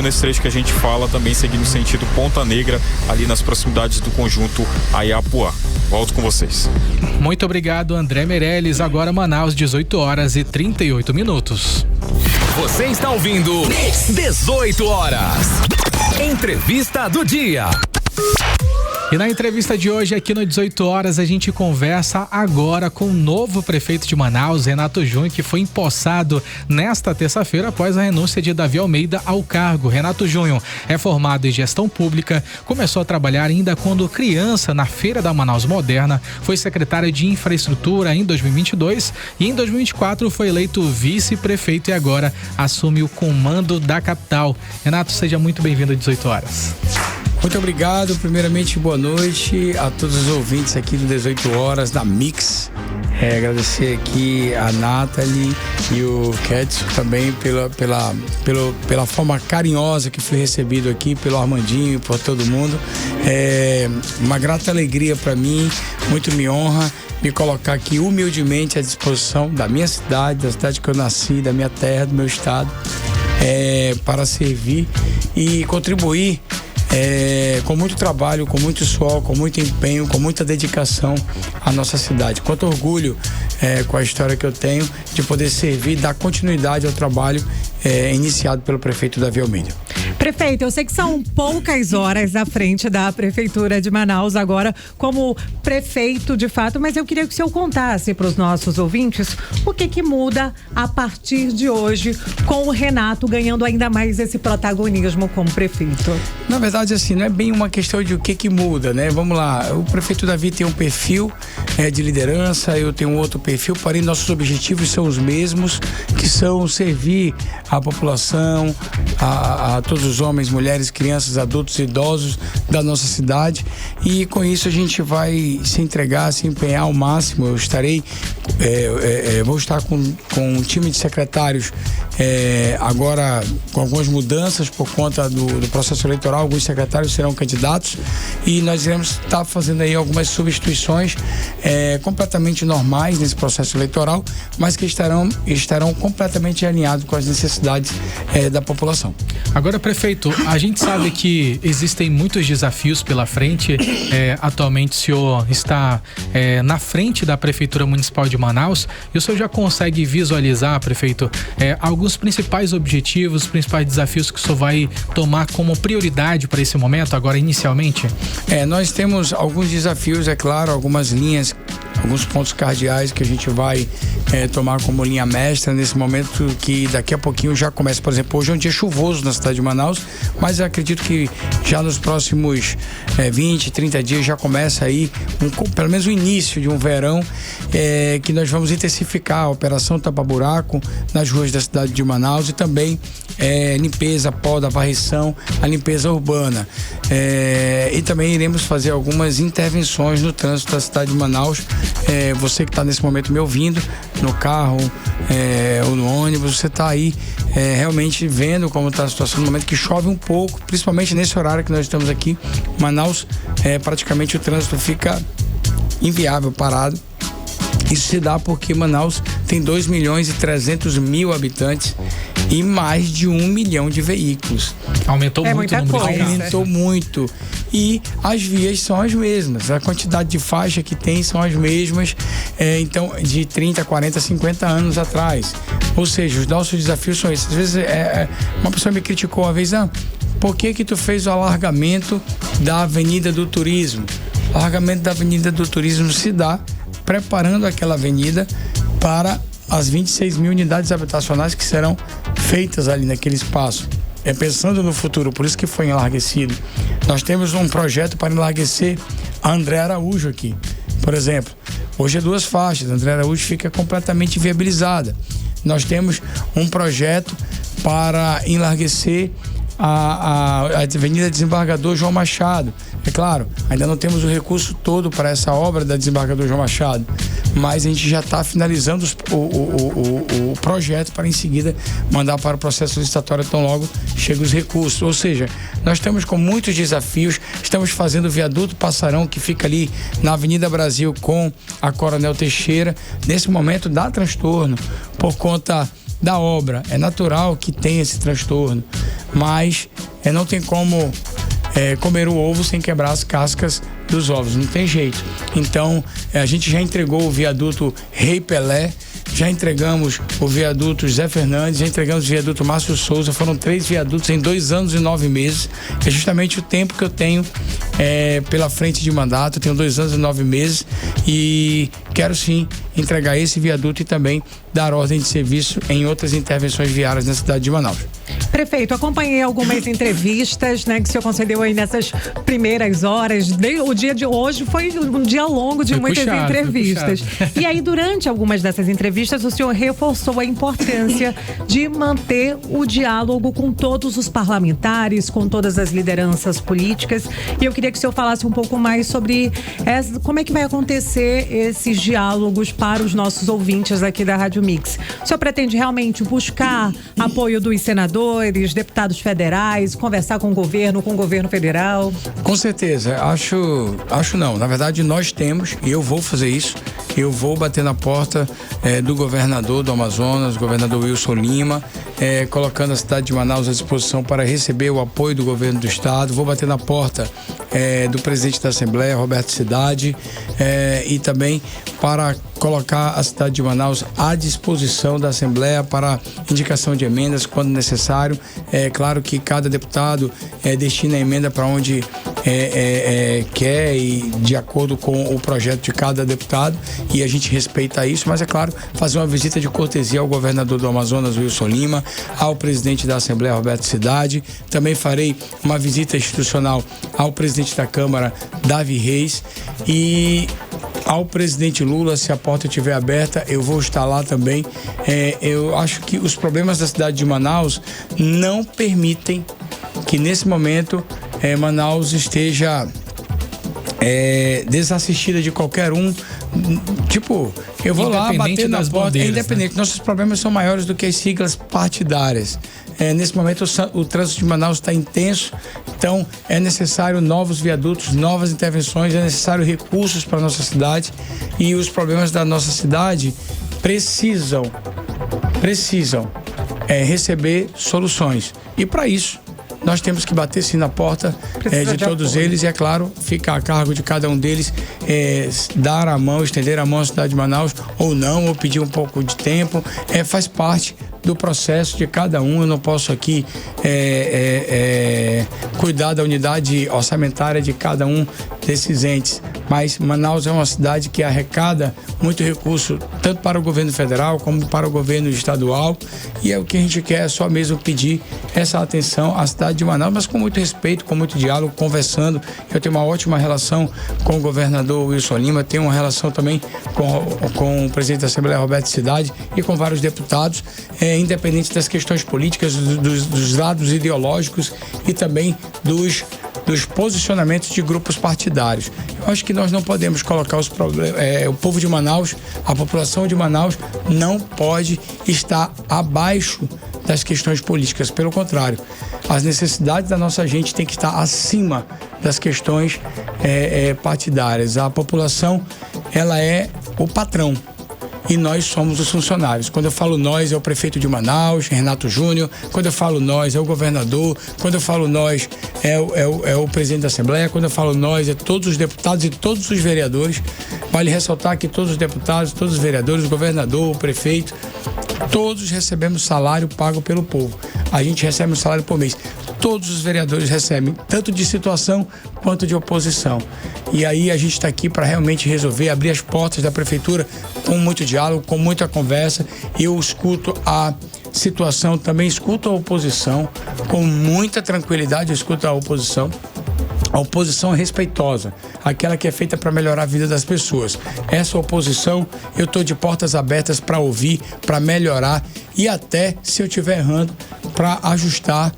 nesse trecho que a gente fala também seguindo sentido Ponta Negra, ali nas proximidades do conjunto Ayapuá. Volto com vocês. Muito obrigado, André Meirelles. Agora Manaus, 18h38. Você está ouvindo 18 horas. Entrevista do dia. E na entrevista de hoje, aqui no 18 horas, a gente conversa agora com o novo prefeito de Manaus, Renato Júnior, que foi empossado nesta terça-feira após a renúncia de Davi Almeida ao cargo. Renato Júnior é formado em gestão pública, começou a trabalhar ainda quando criança na Feira da Manaus Moderna, foi secretário de infraestrutura em 2022 e em 2024 foi eleito vice-prefeito e agora assume o comando da capital. Renato, seja muito bem-vindo a 18 horas. Muito obrigado, primeiramente boa noite a todos os ouvintes aqui do 18 horas da Mix. Agradecer aqui a Nathalie e o Kedson também pela forma carinhosa que fui recebido aqui, pelo Armandinho, por todo mundo. Uma grata alegria para mim, muito me honra me colocar aqui humildemente à disposição da minha cidade, da cidade que eu nasci, da minha terra, do meu estado, para servir e contribuir com muito trabalho, com muito suor, com muito empenho, com muita dedicação à nossa cidade. Quanto orgulho com a história que eu tenho de poder servir, dar continuidade ao trabalho iniciado pelo prefeito Davi Almeida. Prefeito, eu sei que são poucas horas à frente da Prefeitura de Manaus agora como prefeito de fato, mas eu queria que o senhor contasse para os nossos ouvintes o que muda a partir de hoje com o Renato ganhando ainda mais esse protagonismo como prefeito. Na verdade, assim, não é bem uma questão de o que muda, né? Vamos lá, o prefeito Davi tem um perfil de liderança, eu tenho outro perfil, porém nossos objetivos são os mesmos, que são servir a população, a todos os homens, mulheres, crianças, adultos e idosos da nossa cidade, e com isso a gente vai se entregar, se empenhar ao máximo. Eu estarei, vou estar com um time de secretários agora com algumas mudanças por conta do processo eleitoral. Alguns secretários serão candidatos e nós iremos estar fazendo aí algumas substituições completamente normais nesse processo eleitoral, mas que estarão completamente alinhados com as necessidades da população. Agora, prefeito, a gente sabe que existem muitos desafios pela frente. Atualmente o senhor está na frente da Prefeitura Municipal de Manaus e o senhor já consegue visualizar, prefeito, alguns principais objetivos, os principais desafios que o senhor vai tomar como prioridade para esse momento, agora inicialmente? Nós temos alguns desafios, é claro, algumas linhas, alguns pontos cardeais que a gente vai tomar como linha mestra nesse momento, que daqui a pouquinho já começa. Por exemplo, hoje é um dia chuvoso na cidade de Manaus, mas eu acredito que já nos próximos 20, 30 dias já começa aí pelo menos o início de um verão, que nós vamos intensificar a operação tapa-buraco nas ruas da cidade de Manaus e também limpeza, poda, varrição, a limpeza urbana. E também iremos fazer algumas intervenções no trânsito da cidade de Manaus. Você que está nesse momento me ouvindo, no carro ou no ônibus, você está aí realmente vendo como está a situação no momento que chove um pouco, principalmente nesse horário que nós estamos aqui. Manaus, praticamente o trânsito fica inviável, parado. Isso se dá porque Manaus tem 2.300.000 habitantes e mais de 1 milhão de veículos. Aumentou muito o número de carros. Aumentou muito. E as vias são as mesmas. A quantidade de faixa que tem são as mesmas, então, de 30, 40, 50 anos atrás. Ou seja, os nossos desafios são esses. Às vezes, uma pessoa me criticou uma vez, por que tu fez o alargamento da Avenida do Turismo? O alargamento da Avenida do Turismo se dá preparando aquela avenida para as 26.000 unidades habitacionais que serão feitas ali naquele espaço. Pensando no futuro, por isso que foi enlarguecido. Nós temos um projeto para enlarguecer a André Araújo aqui. Por exemplo, hoje é 2 faixas, a André Araújo fica completamente viabilizada. Nós temos um projeto para enlarguecer a Avenida Desembargador João Machado. É claro, ainda não temos o recurso todo para essa obra da Desembargador João Machado, mas a gente já está finalizando o projeto para em seguida mandar para o processo licitatório tão logo chegam os recursos. Ou seja, nós estamos com muitos desafios, estamos fazendo o viaduto Passarão, que fica ali na Avenida Brasil com a Coronel Teixeira. Nesse momento dá transtorno por conta da obra. É natural que tenha esse transtorno, mas não tem como comer o ovo sem quebrar as cascas dos ovos, não tem jeito. Então, a gente já entregou o viaduto Rei Pelé, já entregamos o viaduto José Fernandes, já entregamos o viaduto Márcio Souza. Foram 3 viadutos em 2 anos e 9 meses. É justamente o tempo que eu tenho pela frente de mandato. Eu tenho 2 anos e 9 meses e quero sim entregar esse viaduto e também dar ordem de serviço em outras intervenções viárias na cidade de Manaus. Prefeito, acompanhei algumas entrevistas, né, que o senhor concedeu aí nessas primeiras horas. O dia de hoje foi um dia longo de muitas entrevistas. E aí, durante algumas dessas entrevistas, o senhor reforçou a importância de manter o diálogo com todos os parlamentares, com todas as lideranças políticas. E eu queria que o senhor falasse um pouco mais sobre como é que vai acontecer esses diálogos para os nossos ouvintes aqui da Rádio Mix. O senhor pretende realmente buscar apoio dos senadores, deputados federais, conversar com o governo federal? Com certeza, acho não. Na verdade, nós temos, e eu vou fazer isso, eu vou bater na porta do governador do Amazonas, governador Wilson Lima, colocando a cidade de Manaus à disposição para receber o apoio do governo do estado. Vou bater na porta do presidente da Assembleia, Roberto Cidade, e também para colocar a cidade de Manaus à disposição da Assembleia para indicação de emendas quando necessário. É claro que cada deputado destina a emenda para onde quer e de acordo com o projeto de cada deputado, e a gente respeita isso, mas é claro, fazer uma visita de cortesia ao governador do Amazonas, Wilson Lima, ao presidente da Assembleia, Roberto Cidade. Também farei uma visita institucional ao presidente da Câmara, Davi Reis, e ao presidente Lula. Se a porta estiver aberta, eu vou estar lá também. Eu acho que os problemas da cidade de Manaus não permitem que nesse momento Manaus esteja desassistida de qualquer um. Tipo, eu vou lá bater na porta, independente. Né? Nossos problemas são maiores do que as siglas partidárias. Nesse momento o trânsito de Manaus está intenso, então é necessário novos viadutos, novas intervenções, é necessário recursos para a nossa cidade, e os problemas da nossa cidade precisam receber soluções. E para isso nós temos que bater sim na porta de todos eles, e é claro, fica a cargo de cada um deles dar a mão, estender a mão à cidade de Manaus, ou não, ou pedir um pouco de tempo. Faz parte do processo de cada um. Eu não posso aqui cuidar da unidade orçamentária de cada um desses entes, mas Manaus é uma cidade que arrecada muito recurso, tanto para o governo federal como para o governo estadual, e o que a gente quer é só mesmo pedir essa atenção à cidade de Manaus, mas com muito respeito, com muito diálogo, conversando. Eu tenho uma ótima relação com o governador Wilson Lima, tenho uma relação também com o presidente da Assembleia, Roberto Cidade, e com vários deputados, independente das questões políticas, dos lados ideológicos e também dos posicionamentos de grupos partidários. Eu acho que nós não podemos colocar os problemas. O povo de Manaus, a população de Manaus não pode estar abaixo das questões políticas. Pelo contrário, as necessidades da nossa gente têm que estar acima das questões partidárias. A população, ela é o patrão, e nós somos os funcionários. Quando eu falo nós, é o prefeito de Manaus, Renato Júnior. Quando eu falo nós, é o governador. Quando eu falo nós, é o presidente da Assembleia. Quando eu falo nós, é todos os deputados e todos os vereadores. Vale ressaltar que todos os deputados, todos os vereadores, o governador, o prefeito, todos recebemos salário pago pelo povo. A gente recebe um salário por mês. Todos os vereadores recebem, tanto de situação quanto de oposição. E aí a gente está aqui para realmente resolver, abrir as portas da prefeitura com muito diálogo, com muita conversa. Eu escuto a situação, também escuto a oposição com muita tranquilidade. Eu escuto a oposição. A oposição é respeitosa, aquela que é feita para melhorar a vida das pessoas. Essa oposição, eu estou de portas abertas para ouvir, para melhorar, e até, se eu estiver errando, para ajustar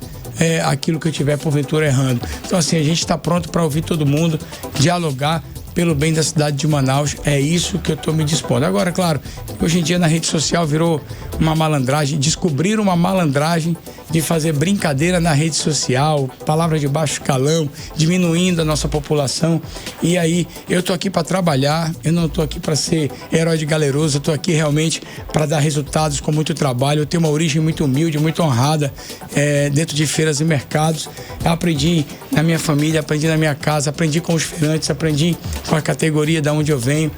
aquilo que eu tiver porventura errando. Então assim, a gente está pronto para ouvir todo mundo, dialogar pelo bem da cidade de Manaus. É isso que eu estou me dispondo. Agora, claro, hoje em dia na rede social virou uma malandragem, descobriram uma malandragem de fazer brincadeira na rede social, palavras de baixo calão, diminuindo a nossa população. E aí, eu tô aqui para trabalhar, eu não tô aqui para ser herói de galeroso, eu tô aqui realmente para dar resultados com muito trabalho. Eu tenho uma origem muito humilde, muito honrada, dentro de feiras e mercados. Eu aprendi na minha família, aprendi na minha casa, aprendi com os feirantes, aprendi com a categoria da onde eu venho,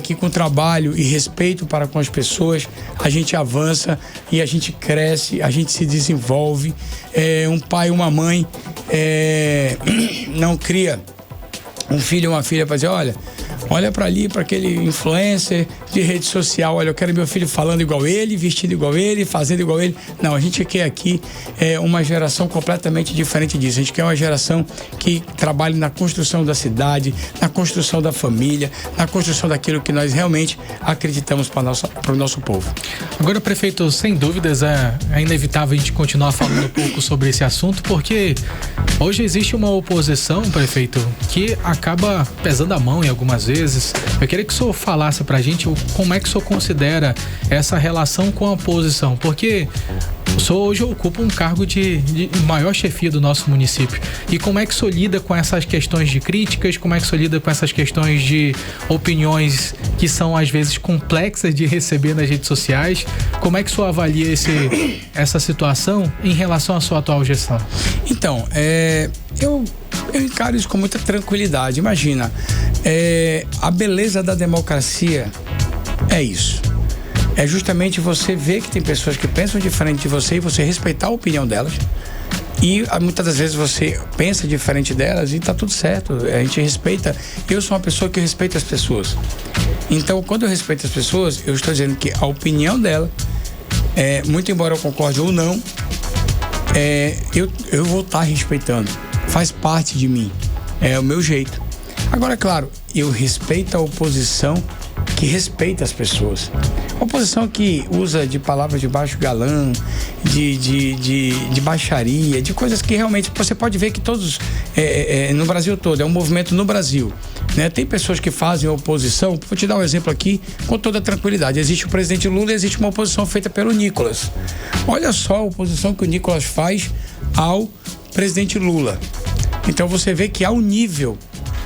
que com trabalho e respeito para com as pessoas, a gente avança e a gente cresce, a gente se desenvolve. Um pai e uma mãe não cria um filho ou uma filha para dizer, olha para ali, para aquele influencer de rede social, olha, eu quero meu filho falando igual ele, vestido igual ele, fazendo igual ele. Não, a gente quer aqui uma geração completamente diferente disso. A gente quer uma geração que trabalhe na construção da cidade, na construção da família, na construção daquilo que nós realmente acreditamos para o nosso povo. Agora, prefeito, sem dúvidas é inevitável a gente continuar falando um pouco sobre esse assunto, porque hoje existe uma oposição, prefeito, que acaba pesando a mão em algumas vezes. Eu queria que o senhor falasse pra gente como é que o senhor considera essa relação com a oposição, porque o senhor hoje ocupa um cargo de maior chefia do nosso município. E como é que o senhor lida com essas questões de críticas, como é que o senhor lida com essas questões de opiniões que são às vezes complexas de receber nas redes sociais? Como é que o senhor avalia essa situação em relação à sua atual gestão? Então, eu encaro isso com muita tranquilidade. Imagina, a beleza da democracia é isso. É justamente você ver que tem pessoas que pensam diferente de você e você respeitar a opinião delas. E muitas das vezes você pensa diferente delas e tá tudo certo. A gente respeita. Eu sou uma pessoa que respeita as pessoas. Então, quando eu respeito as pessoas, eu estou dizendo que a opinião dela, muito embora eu concorde ou não, eu vou estar respeitando. Faz parte de mim. É o meu jeito. Agora, claro, eu respeito a oposição que respeita as pessoas. A oposição que usa de palavras de baixo galão, de baixaria, de coisas que realmente você pode ver que todos, no Brasil todo, é um movimento no Brasil. Né? Tem pessoas que fazem oposição, vou te dar um exemplo aqui com toda tranquilidade. Existe o presidente Lula e existe uma oposição feita pelo Nicolas. Olha só a oposição que o Nicolas faz ao presidente Lula. Então você vê que há um nível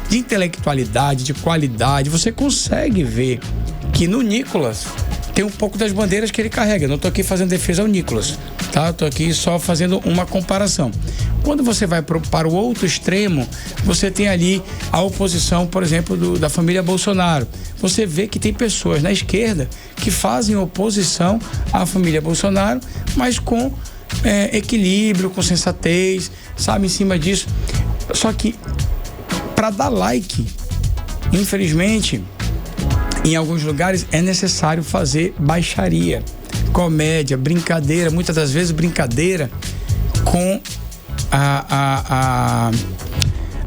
de intelectualidade, de qualidade, você consegue ver que no Nicolas tem um pouco das bandeiras que ele carrega. Eu não estou aqui fazendo defesa ao Nicolas, tá? Estou aqui só fazendo uma comparação. Quando você vai para o outro extremo, você tem ali a oposição, por exemplo, da família Bolsonaro. Você vê que tem pessoas na esquerda que fazem oposição à família Bolsonaro, mas com equilíbrio, com sensatez, sabe, em cima disso. Só que para dar like, infelizmente, em alguns lugares é necessário fazer baixaria, comédia, brincadeira, muitas das vezes brincadeira com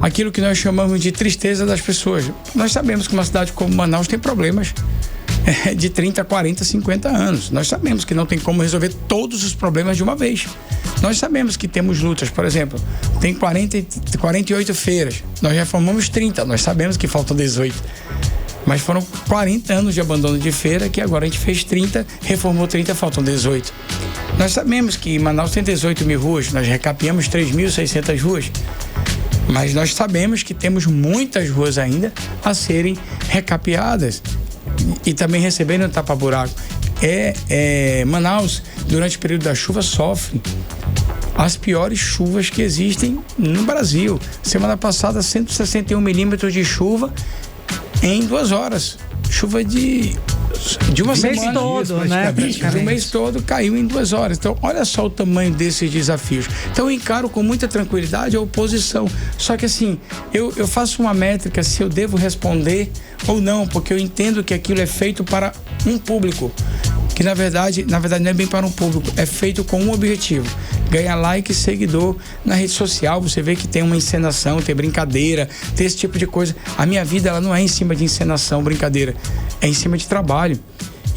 aquilo que nós chamamos de tristeza das pessoas. Nós sabemos que uma cidade como Manaus tem problemas de 30, 40, 50 anos. Nós sabemos que não tem como resolver todos os problemas de uma vez. Nós sabemos que temos lutas, por exemplo, tem 48 feiras, nós já formamos 30, nós sabemos que faltam 18. Mas foram 40 anos de abandono de feira, que agora a gente fez 30, reformou 30, faltam 18. Nós sabemos que em Manaus tem 18 mil ruas, nós recapeamos 3.600 ruas. Mas nós sabemos que temos muitas ruas ainda a serem recapeadas e também recebendo tapa-buraco. Manaus, durante o período da chuva, sofre as piores chuvas que existem no Brasil. Semana passada, 161 milímetros de chuva em 2 horas. Chuva de uma semana. Todo, né? De um mês todo caiu em 2 horas. Então, olha só o tamanho desses desafios. Então, eu encaro com muita tranquilidade a oposição. Só que assim, eu faço uma métrica se eu devo responder ou não, porque eu entendo que aquilo é feito para um público. Que na verdade não é bem para um público, é feito com um objetivo: ganhar like e seguidor na rede social. Você vê que tem uma encenação, tem brincadeira, tem esse tipo de coisa. A minha vida, ela não é em cima de encenação, brincadeira, é em cima de trabalho.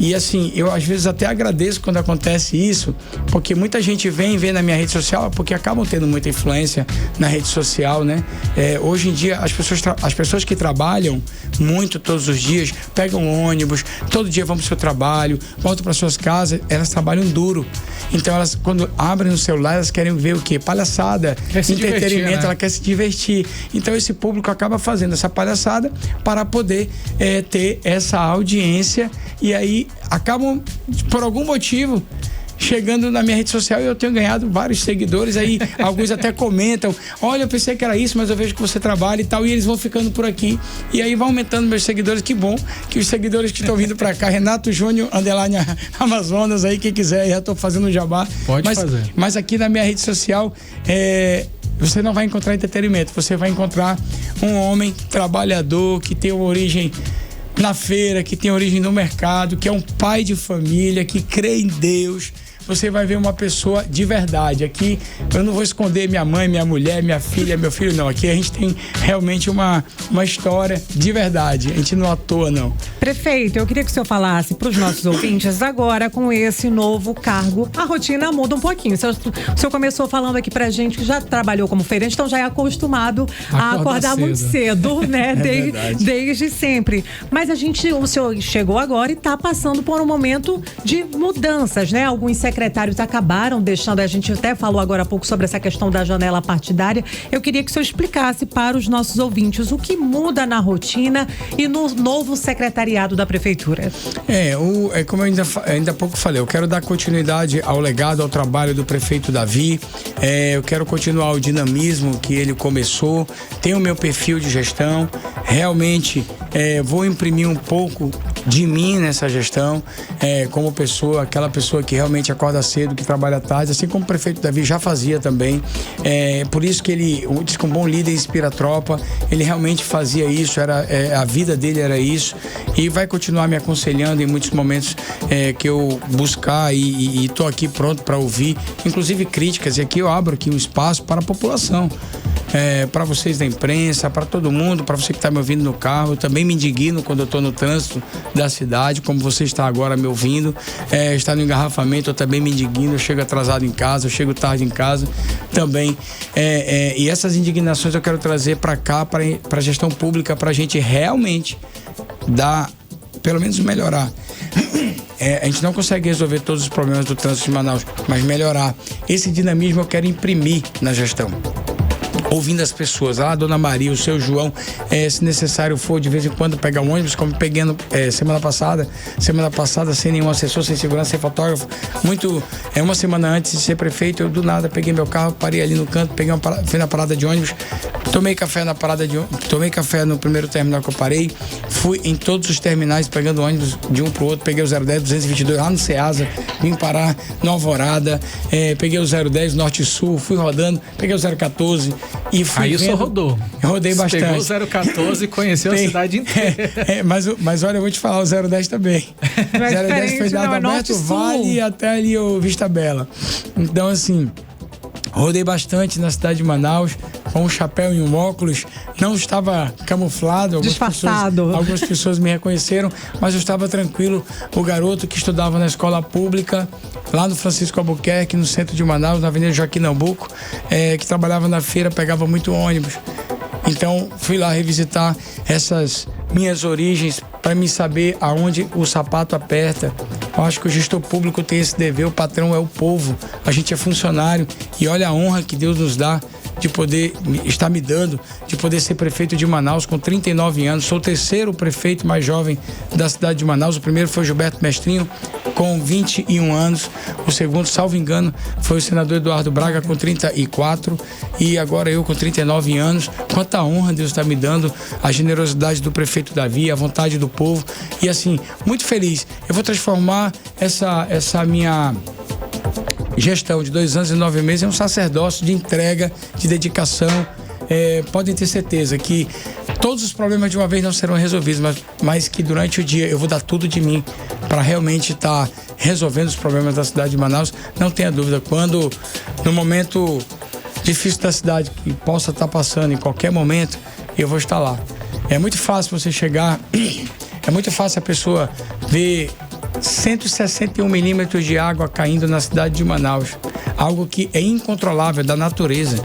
E assim, eu às vezes até agradeço quando acontece isso, porque muita gente vê na minha rede social, porque acabam tendo muita influência na rede social, né? Hoje em dia, as pessoas que trabalham muito todos os dias, pegam ônibus, todo dia vão pro seu trabalho, voltam para suas casas, elas trabalham duro. Então, elas, quando abrem o celular, elas querem ver o quê? Palhaçada, entretenimento, né? Ela quer se divertir. Então, esse público acaba fazendo essa palhaçada para poder ter essa audiência, e aí acabam, por algum motivo, chegando na minha rede social, e eu tenho ganhado vários seguidores, aí alguns até comentam, olha, eu pensei que era isso, mas eu vejo que você trabalha e tal, e eles vão ficando por aqui, e aí vai aumentando meus seguidores. Que bom que os seguidores que estão vindo pra cá, Renato Júnior, _ Amazonas, aí quem quiser, já tô fazendo um jabá. Pode fazer. Mas aqui na minha rede social, você não vai encontrar entretenimento, você vai encontrar um homem trabalhador, que tem uma origem na feira, que tem origem no mercado, que é um pai de família, que crê em Deus. Você vai ver uma pessoa de verdade. Aqui eu não vou esconder minha mãe, minha mulher, minha filha, meu filho, não. Aqui a gente tem realmente uma história de verdade. A gente não atua, não. Prefeito, eu queria que o senhor falasse para os nossos ouvintes agora, com esse novo cargo, a rotina muda um pouquinho. O senhor começou falando aqui pra gente que já trabalhou como feirante, então já é acostumado a acordar muito cedo, né? Desde sempre. Mas o senhor chegou agora e está passando por um momento de mudanças, né? Alguns secretários acabaram deixando, a gente até falou agora há pouco sobre essa questão da janela partidária. Eu queria que o senhor explicasse para os nossos ouvintes o que muda na rotina e no novo secretariado da prefeitura. Como eu ainda há pouco falei, eu quero dar continuidade ao legado, ao trabalho do prefeito Davi. Eu quero continuar o dinamismo que ele começou. Tenho o meu perfil de gestão. Realmente vou imprimir um pouco de mim nessa gestão, como pessoa, aquela pessoa que realmente acorda cedo, que trabalha tarde, assim como o prefeito Davi já fazia também. Por isso que ele diz que um bom líder inspira a tropa. Ele realmente fazia isso, a vida dele era isso, e vai continuar me aconselhando em muitos momentos que eu buscar, e estou aqui pronto para ouvir, inclusive críticas. E aqui eu abro um espaço para a população, para vocês da imprensa, para todo mundo, para você que está me ouvindo no carro. Eu também me indigno quando eu estou no trânsito da cidade, como você está agora me ouvindo, está no engarrafamento, eu também me indigno. Eu chego atrasado em casa, eu chego tarde em casa também, e essas indignações eu quero trazer para cá, para a gestão pública, para a gente realmente dar, pelo menos melhorar. A gente não consegue resolver todos os problemas do trânsito de Manaus, mas melhorar. Esse dinamismo eu quero imprimir na gestão, ouvindo as pessoas. Dona Maria, o seu João, se necessário for, de vez em quando pegar um ônibus, como peguei semana passada sem nenhum assessor, sem segurança, sem fotógrafo, uma semana antes de ser prefeito, eu do nada peguei meu carro, parei ali no canto, fui na parada de ônibus, tomei café no primeiro terminal que eu parei, fui em todos os terminais pegando ônibus de um pro outro, peguei o 010, 222 lá no Ceasa, vim parar no Alvorada, peguei o 010 Norte e Sul, fui rodando, peguei o 014 e fui aí só rodou. Rodei bastante. Pegou o 014 e conheceu a cidade inteira. Mas olha, eu vou te falar, o 010 também. O 010 foi dado Alberto Vale até ali o Vista Bela. Então, assim, rodei bastante na cidade de Manaus, com um chapéu e um óculos. Não estava camuflado. Disfarçado. Algumas pessoas me reconheceram, mas eu estava tranquilo. O garoto que estudava na escola pública, lá no Francisco Albuquerque, no centro de Manaus, na Avenida Joaquim Nabuco, que trabalhava na feira, pegava muito ônibus. Então, fui lá revisitar essas minhas origens para me saber aonde o sapato aperta. Eu acho que o gestor público tem esse dever, o patrão é o povo, a gente é funcionário, e olha a honra que Deus nos dá de poder estar me dando, de poder ser prefeito de Manaus com 39 anos. Sou o terceiro prefeito mais jovem da cidade de Manaus. O primeiro foi Gilberto Mestrinho, com 21 anos. O segundo, salvo engano, foi o senador Eduardo Braga, com 34. E agora eu com 39 anos. Quanta honra Deus está me dando, a generosidade do prefeito Davi, a vontade do povo. E assim, muito feliz. Eu vou transformar essa minha gestão de 2 anos e 9 meses é um sacerdócio de entrega, de dedicação. Podem ter certeza que todos os problemas de uma vez não serão resolvidos, mas que durante o dia eu vou dar tudo de mim para realmente estar resolvendo os problemas da cidade de Manaus. Não tenha dúvida, quando no momento difícil da cidade que possa estar passando em qualquer momento, eu vou estar lá. É muito fácil você chegar, é muito fácil a pessoa ver 161 milímetros de água caindo na cidade de Manaus. Algo que é incontrolável da natureza.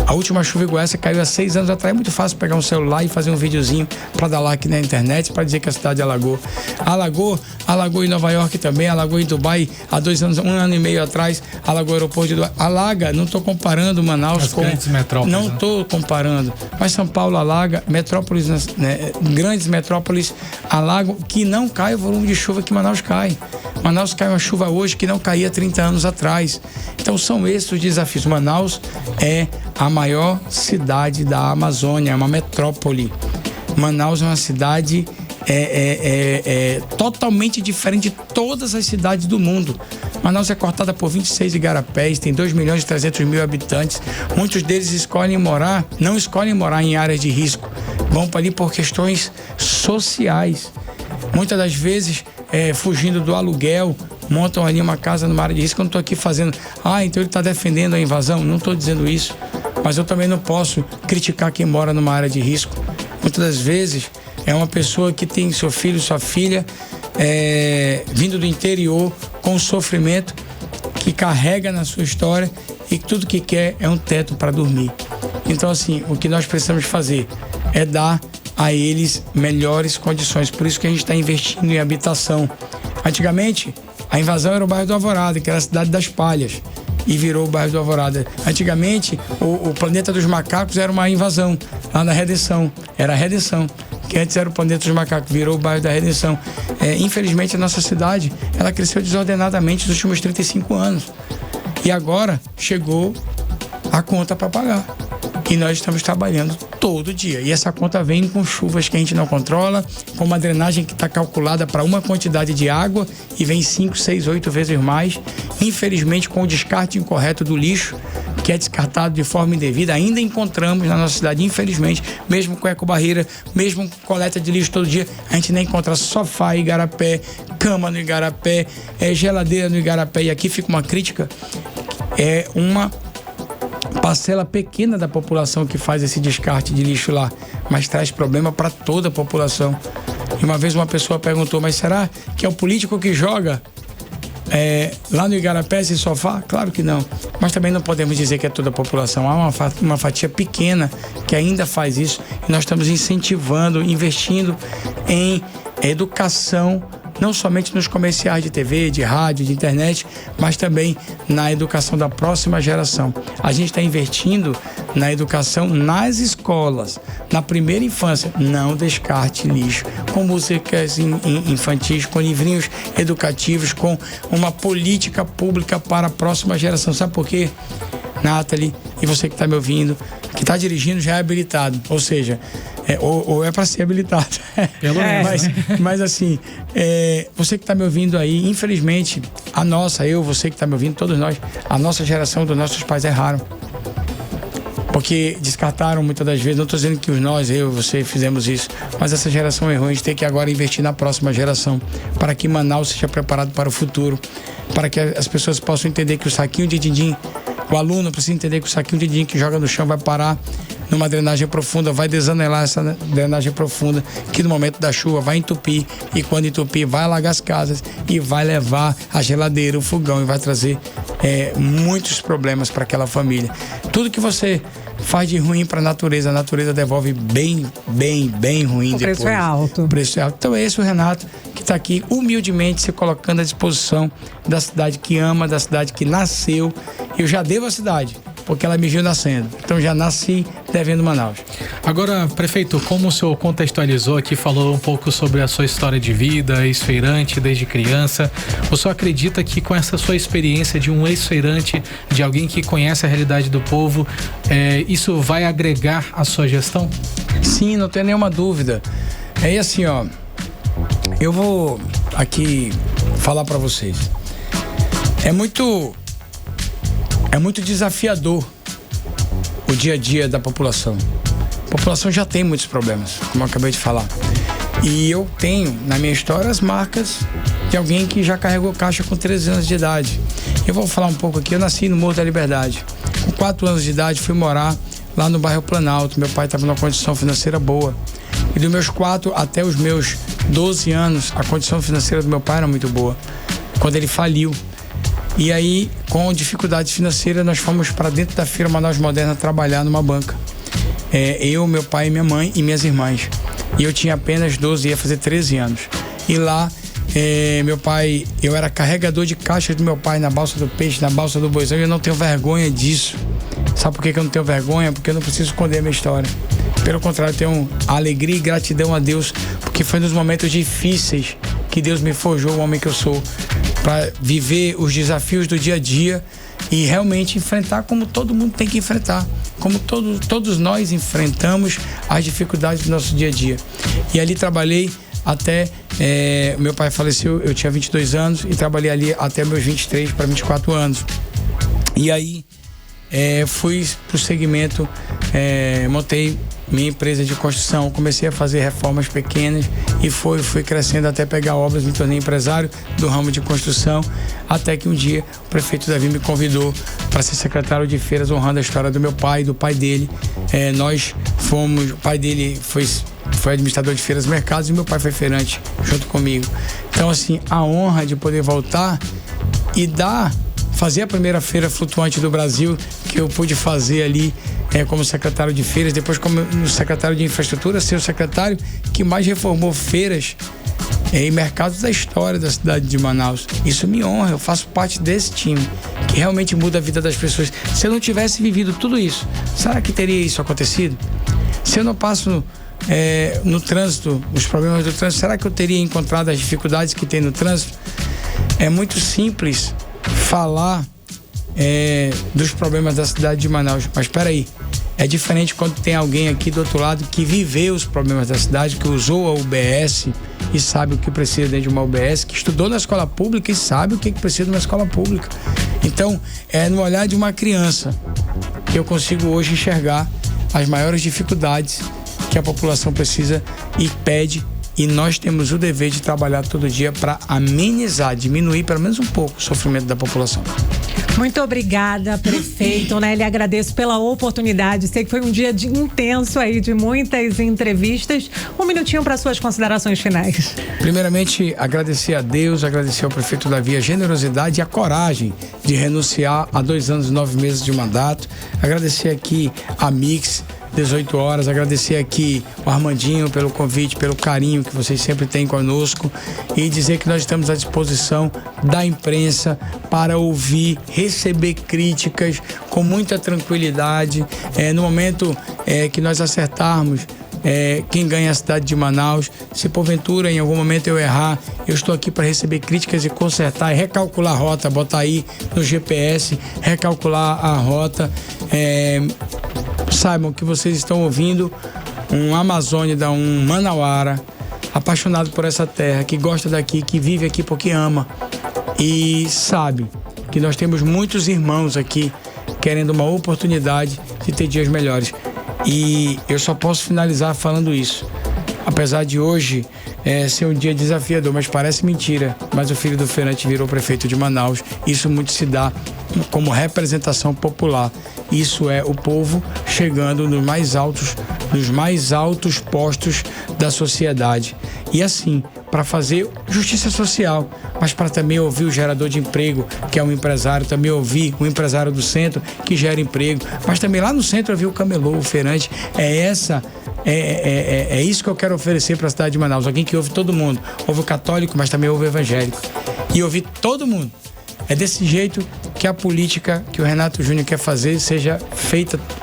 A última chuva igual essa caiu há 6 anos atrás. É muito fácil pegar um celular e fazer um videozinho para dar like na internet, para dizer que a cidade alagou. Alagou em Nova York também, alagou em Dubai há 2 anos, 1 ano e meio atrás, alagou o aeroporto de Dubai. Alaga, não estou comparando Manaus com grandes metrópoles. Não estou comparando, mas São Paulo alaga, metrópoles, né, grandes metrópoles alagam, que não cai o volume de chuva que Manaus cai. Manaus cai uma chuva hoje que não caía 30 anos atrás. Então são esses os desafios. Manaus é a maior cidade da Amazônia, é uma metrópole. Manaus é uma cidade totalmente diferente de todas as cidades do mundo. Manaus é cortada por 26 igarapés, tem 2.300.000 habitantes. Muitos deles não escolhem morar em áreas de risco. Vão para ali por questões sociais. Muitas das vezes, fugindo do aluguel, montam ali uma casa numa área de risco. Eu não estou aqui fazendo, então ele está defendendo a invasão. Não estou dizendo isso. Mas eu também não posso criticar quem mora numa área de risco. Muitas das vezes é uma pessoa que tem seu filho, sua filha, vindo do interior com sofrimento, que carrega na sua história e que tudo que quer é um teto para dormir. Então, assim, o que nós precisamos fazer é dar a eles melhores condições. Por isso que a gente está investindo em habitação. Antigamente, a invasão era o bairro do Alvorada, que era a cidade das Palhas, e virou o bairro do Alvorada. Antigamente, o planeta dos macacos era uma invasão, lá na Redenção. Era a Redenção, que antes era o planeta dos macacos, virou o bairro da Redenção. Infelizmente, a nossa cidade, ela cresceu desordenadamente nos últimos 35 anos. E agora chegou a conta para pagar. E nós estamos trabalhando todo dia. E essa conta vem com chuvas que a gente não controla, com uma drenagem que está calculada para uma quantidade de água e vem 5, 6, 8 vezes mais. Infelizmente, com o descarte incorreto do lixo, que é descartado de forma indevida, ainda encontramos na nossa cidade, infelizmente, mesmo com ecobarreira, mesmo com coleta de lixo todo dia, a gente nem encontra sofá em Igarapé, cama no Igarapé, geladeira no Igarapé. E aqui fica uma crítica, é uma parcela pequena da população que faz esse descarte de lixo lá, mas traz problema para toda a população. E uma vez uma pessoa perguntou, mas será que é o político que joga lá no Igarapé esse sofá? Claro que não, mas também não podemos dizer que é toda a população. Há uma fatia pequena que ainda faz isso, e nós estamos incentivando, investindo em educação, não somente nos comerciais de TV, de rádio, de internet, mas também na educação da próxima geração. A gente está investindo na educação nas escolas, na primeira infância. Não descarte lixo, com músicas infantis, com livrinhos educativos, com uma política pública para a próxima geração. Sabe por quê, Nathalie, e você que está me ouvindo, que está dirigindo já é habilitado, ou seja, ou é para ser habilitado. Pelo menos, mas assim, você que está me ouvindo aí, infelizmente, você que está me ouvindo, todos nós, a nossa geração dos nossos pais erraram. Porque descartaram muitas das vezes, não estou dizendo que você fizemos isso, mas essa geração errou. A gente tem que agora investir na próxima geração, para que Manaus seja preparado para o futuro, para que as pessoas possam entender que o saquinho de din-din, o aluno precisa entender que o saquinho de din-din que joga no chão vai parar numa drenagem profunda, vai desanelar essa drenagem profunda, que no momento da chuva vai entupir, e quando entupir vai alagar as casas e vai levar a geladeira, o fogão, e vai trazer muitos problemas para aquela família. Tudo que você faz de ruim para a natureza devolve bem ruim depois. O preço é alto. O preço é alto. Então é esse o Renato, que está aqui humildemente se colocando à disposição da cidade que ama, da cidade que nasceu. Eu já devo a cidade, porque ela me viu nascendo. Então já nasci devendo Manaus. Agora, prefeito, como o senhor contextualizou aqui, falou um pouco sobre a sua história de vida, ex-feirante desde criança, o senhor acredita que com essa sua experiência de um ex-feirante, de alguém que conhece a realidade do povo, isso vai agregar à sua gestão? Sim, não tem nenhuma dúvida. É assim, eu vou aqui falar para vocês. É muito desafiador o dia a dia da população. A população já tem muitos problemas, como eu acabei de falar. E eu tenho na minha história as marcas de alguém que já carregou caixa com 13 anos de idade. Eu vou falar um pouco aqui. Eu nasci no Morro da Liberdade. Com 4 anos de idade fui morar lá no bairro Planalto. Meu pai estava numa condição financeira boa. E dos meus 4 até os meus 12 anos, a condição financeira do meu pai era muito boa. Quando ele faliu. E aí, com dificuldades financeiras, nós fomos para dentro da Feira Manaus Moderna trabalhar numa banca. Eu, meu pai, minha mãe e minhas irmãs. E eu tinha apenas 12, ia fazer 13 anos. E lá, meu pai, eu era carregador de caixas do meu pai na balsa do peixe, na balsa do boizão, e eu não tenho vergonha disso. Sabe por que eu não tenho vergonha? Porque eu não preciso esconder a minha história. Pelo contrário, eu tenho alegria e gratidão a Deus, porque foi nos momentos difíceis que Deus me forjou o homem que eu sou, para viver os desafios do dia a dia e realmente enfrentar como todo mundo tem que enfrentar, como todos nós enfrentamos as dificuldades do nosso dia a dia. E ali trabalhei até, meu pai faleceu, eu tinha 22 anos e trabalhei ali até meus 23 para 24 anos. E aí fui pro segmento, montei minha empresa de construção, comecei a fazer reformas pequenas e fui crescendo até pegar obras, me tornei empresário do ramo de construção, até que um dia o prefeito Davi me convidou para ser secretário de feiras, honrando a história do meu pai e do pai dele. O pai dele foi administrador de feiras e mercados e meu pai foi feirante junto comigo. Então, assim, a honra de poder voltar e fazer a primeira feira flutuante do Brasil, que eu pude fazer ali como secretário de feiras, depois como secretário de infraestrutura, ser o secretário que mais reformou feiras e mercados da história da cidade de Manaus. Isso me honra, eu faço parte desse time que realmente muda a vida das pessoas. Se eu não tivesse vivido tudo isso, será que teria isso acontecido? Se eu não passo no trânsito, os problemas do trânsito, será que eu teria encontrado as dificuldades que tem no trânsito? É muito simples falar dos problemas da cidade de Manaus, mas espera aí, é diferente quando tem alguém aqui do outro lado que viveu os problemas da cidade, que usou a UBS e sabe o que precisa dentro de uma UBS, que estudou na escola pública e sabe o que precisa de uma escola pública. Então, é no olhar de uma criança que eu consigo hoje enxergar as maiores dificuldades que a população precisa e pede, e nós temos o dever de trabalhar todo dia para amenizar, diminuir pelo menos um pouco o sofrimento da população. Muito obrigada, prefeito, né? Lhe agradeço pela oportunidade. Sei que foi um dia intenso aí, de muitas entrevistas. Um minutinho para suas considerações finais. Primeiramente, agradecer a Deus, agradecer ao prefeito Davi a generosidade e a coragem de renunciar a 2 anos e 9 meses de mandato. Agradecer aqui a Mix 18 horas, agradecer aqui o Armandinho pelo convite, pelo carinho que vocês sempre têm conosco e dizer que nós estamos à disposição da imprensa para ouvir, receber críticas com muita tranquilidade. No momento que nós acertarmos quem ganha a cidade de Manaus, se porventura em algum momento eu errar, eu estou aqui para receber críticas e consertar e recalcular a rota, botar aí no GPS, recalcular a rota. Saibam que vocês estão ouvindo um amazônida, um manauara apaixonado por essa terra, que gosta daqui, que vive aqui porque ama e sabe que nós temos muitos irmãos aqui querendo uma oportunidade de ter dias melhores. E eu só posso finalizar falando isso. Apesar de hoje ser um dia desafiador, mas parece mentira, mas o filho do feirante virou prefeito de Manaus. Isso muito se dá como representação popular. Isso é o povo chegando nos mais altos postos da sociedade. E assim, para fazer justiça social, mas para também ouvir o gerador de emprego, que é um empresário, também ouvir o empresário do centro, que gera emprego, mas também lá no centro ouvir o camelô, o feirante. É isso que eu quero oferecer para a cidade de Manaus. Alguém que ouve todo mundo, ouve o católico, mas também ouve o evangélico. E ouvir todo mundo. É desse jeito que a política que o Renato Júnior quer fazer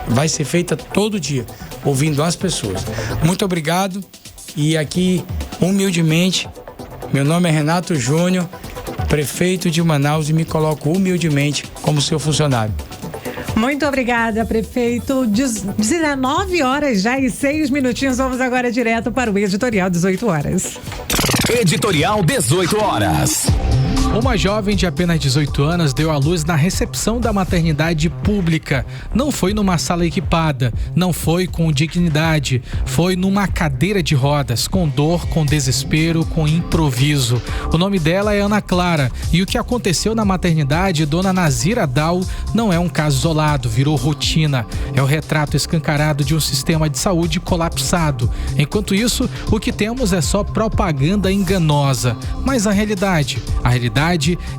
vai ser feita todo dia, ouvindo as pessoas. Muito obrigado. E aqui, humildemente, meu nome é Renato Júnior, prefeito de Manaus, e me coloco humildemente como seu funcionário. Muito obrigada, prefeito. 19 horas já e 6 minutinhos. Vamos agora direto para o Editorial 18 horas. Editorial 18 horas. Uma jovem de apenas 18 anos deu à luz na recepção da maternidade pública. Não foi numa sala equipada, não foi com dignidade, foi numa cadeira de rodas, com dor, com desespero, com improviso. O nome dela é Ana Clara e o que aconteceu na maternidade Dona Nazira Dal não é um caso isolado, virou rotina. É o retrato escancarado de um sistema de saúde colapsado. Enquanto isso, o que temos é só propaganda enganosa. Mas a realidade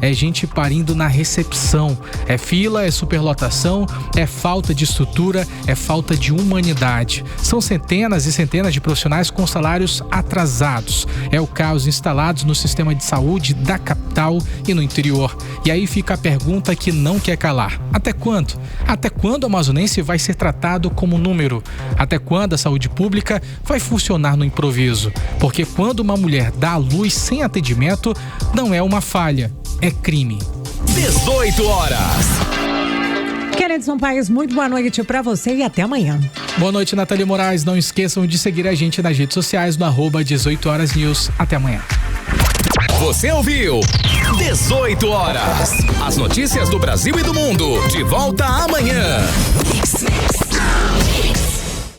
é gente parindo na recepção. É fila, é superlotação, é falta de estrutura, é falta de humanidade. São centenas e centenas de profissionais com salários atrasados. É o caos instalados no sistema de saúde da capital e no interior. E aí fica a pergunta que não quer calar. Até quando? Até quando o amazonense vai ser tratado como número? Até quando a saúde pública vai funcionar no improviso? Porque quando uma mulher dá à luz sem atendimento, não é uma falha, é crime. 18 horas. Kennedson Paes, muito boa noite pra você e até amanhã. Boa noite, Nathalie Moraes. Não esqueçam de seguir a gente nas redes sociais no @18horasnews. Até amanhã. Você ouviu 18 horas. As notícias do Brasil e do mundo. De volta amanhã.